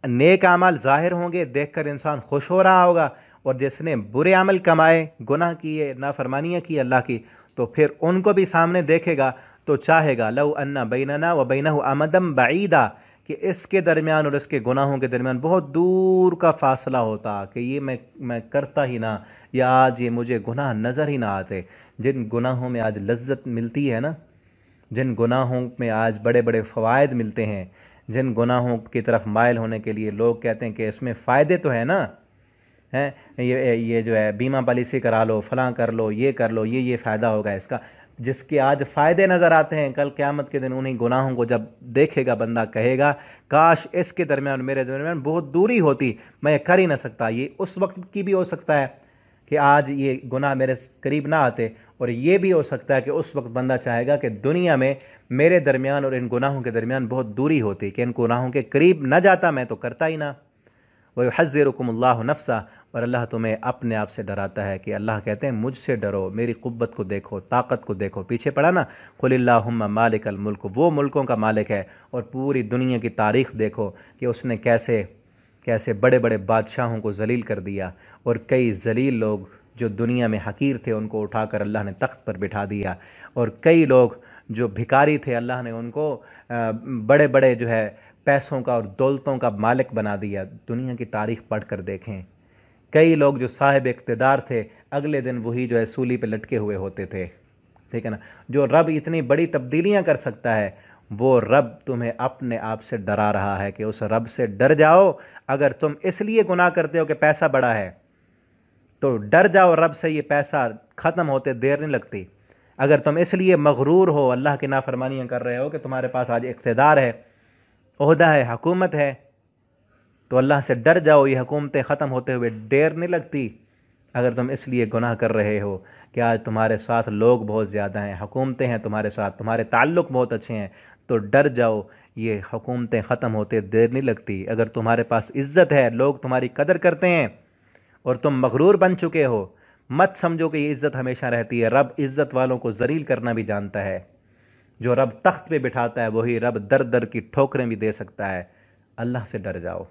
नेक अमल ज़ाहिर होंगे, देखकर इंसान खुश हो रहा होगा, और जिसने बुरे अमल कमाए, गुनाह किए, नाफरमानियाँ की अल्लाह की, तो फिर उनको भी सामने देखेगा तो चाहेगा, लौ अन्ना बैनना व बैनहु अमदम बईदा, कि इसके दरमियान और इसके गुनाहों के दरमियान बहुत दूर का फ़ासला होता, कि ये मैं करता ही ना, या आज ये मुझे गुनाह नज़र ही ना आते। जिन गुनाहों में आज लज्जत मिलती है ना, जिन गुनाहों में आज बड़े बड़े फ़वाइद मिलते हैं, जिन गुनाहों की तरफ मायल होने के लिए लोग कहते हैं कि इसमें फ़ायदे तो है ना, हैं, ये जो है बीमा पॉलिसी करा लो, फ़लाँ कर लो, ये कर लो, ये फ़ायदा होगा इसका, जिसके आज फ़ायदे नज़र आते हैं, कल क़यामत के दिन उन्हीं गुनाहों को जब देखेगा बंदा कहेगा, काश इसके दरमियान मेरे दरमियान बहुत दूरी होती, मैं कर ही ना सकता। ये उस वक्त की भी हो सकता है कि आज ये गुनाह मेरे करीब ना आते, और ये भी हो सकता है कि उस वक्त बंदा चाहेगा कि दुनिया में मेरे दरमियान और इन गुनाहों के दरमियान बहुत दूरी होती, कि इन गुनाहों के करीब न जाता, मैं तो करता ही ना। वयुहज़्ज़िरुकुमुल्लाहु नफ्सा, और अल्लाह तुम्हें अपने आप से डराता है, कि अल्लाह कहते हैं मुझसे डरो, मेरी क़ुव्वत को देखो, ताकत को देखो। पीछे पढ़ा ना, क़ुलिल्लाहुम्मा मालिकल मुल्क, वो मुल्कों का मालिक है, और पूरी दुनिया की तारीख़ देखो कि उसने कैसे कैसे बड़े बड़े बादशाहों को जलील कर दिया, और कई जलील लोग जो दुनिया में हकीर थे उनको उठाकर अल्लाह ने तख्त पर बिठा दिया, और कई लोग जो भिखारी थे अल्लाह ने उनको बड़े बड़े जो है पैसों का और दौलतों का मालिक बना दिया। दुनिया की तारीख़ पढ़ कर देखें, कई लोग जो साहिब इक़्तिदार थे अगले दिन वही जो है सूली पे लटके हुए होते थे, ठीक है ना। जो रब इतनी बड़ी तब्दीलियाँ कर सकता है, वो रब तुम्हें अपने आप से डरा रहा है कि उस रब से डर जाओ। अगर तुम इसलिए गुनाह करते हो कि पैसा बड़ा है, तो डर जाओ रब से, ये पैसा ख़त्म होते देर नहीं लगती। अगर तुम इसलिए मगरूर हो, अल्लाह की नाफरमानियाँ कर रहे हो कि तुम्हारे पास आज इक़्तिदार है, ओहदा है, हुकूमत है, तो अल्लाह से डर जाओ, ये हुकूमतें ख़त्म होते हुए देर नहीं लगती। अगर तुम इसलिए गुनाह कर रहे हो कि आज तुम्हारे साथ लोग बहुत ज़्यादा हैं, हुकूमतें हैं तुम्हारे साथ, तुम्हारे ताल्लुक़ बहुत अच्छे हैं, तो डर जाओ, ये हुकूमतें ख़त्म होते देर नहीं लगती। अगर तुम्हारे पास इज़्ज़त है, लोग तुम्हारी कदर करते हैं, और तुम मगरूर बन चुके हो, मत समझो कि ये इज़्ज़त हमेशा रहती है। रब इज़्ज़त वालों को ज़लील करना भी जानता है। जो रब तख्त पे बिठाता है वही रब दर दर की ठोकरें भी दे सकता है। अल्लाह से डर जाओ,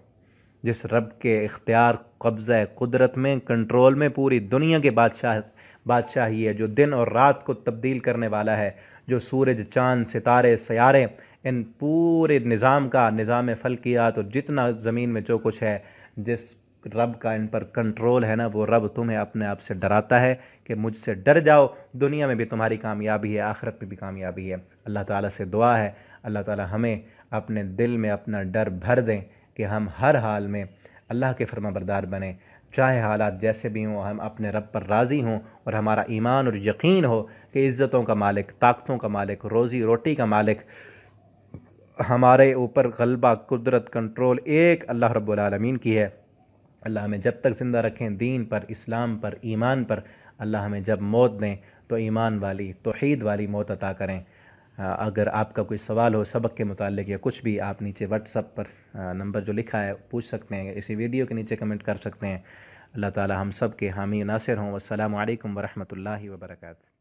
जिस रब के इख्तियार, कब्ज़ा, कुदरत में, कंट्रोल में पूरी दुनिया के बादशाही है, जो दिन और रात को तब्दील करने वाला है, जो सूरज, चाँद, सितारे, सयारे, इन पूरे निज़ाम का, निज़ाम फ़ल्कियात और जितना ज़मीन में जो कुछ है, जिस रब का इन पर कंट्रोल है ना, वो रब तुम्हें अपने आप से डराता है कि मुझसे डर जाओ, दुनिया में भी तुम्हारी कामयाबी है, आखिरत में भी कामयाबी है। अल्लाह ताला से दुआ है, अल्लाह ताला हमें अपने दिल में अपना डर भर दें कि हम हर हाल में अल्लाह के फरमाबरदार बने, चाहे हालात जैसे भी हों, हम अपने रब पर राज़ी हों और हमारा ईमान और यकीन हो कि इज़्ज़तों का मालिक, ताकतों का मालिक, रोज़ी रोटी का मालिक, हमारे ऊपर गलबा, कुदरत, कंट्रोल एक अल्लाह रब्बुल आलमीन की है। अल्लाह हमें जब तक ज़िंदा रखें दीन पर, इस्लाम पर, ईमान पर, अल्लाह हमें जब मौत दें तो ईमान वाली, तौहीद वाली मौत अता करें। अगर आपका कोई सवाल हो सबक के मुतालिक या कुछ भी, आप नीचे व्हाट्सअप पर नंबर जो लिखा है पूछ सकते हैं, इसी वीडियो के नीचे कमेंट कर सकते हैं। अल्लाह ताला हम सब के हामी नासिर हों। वस्सलामु अलैकुम वरहमतुल्लाहि वबरकातुहू।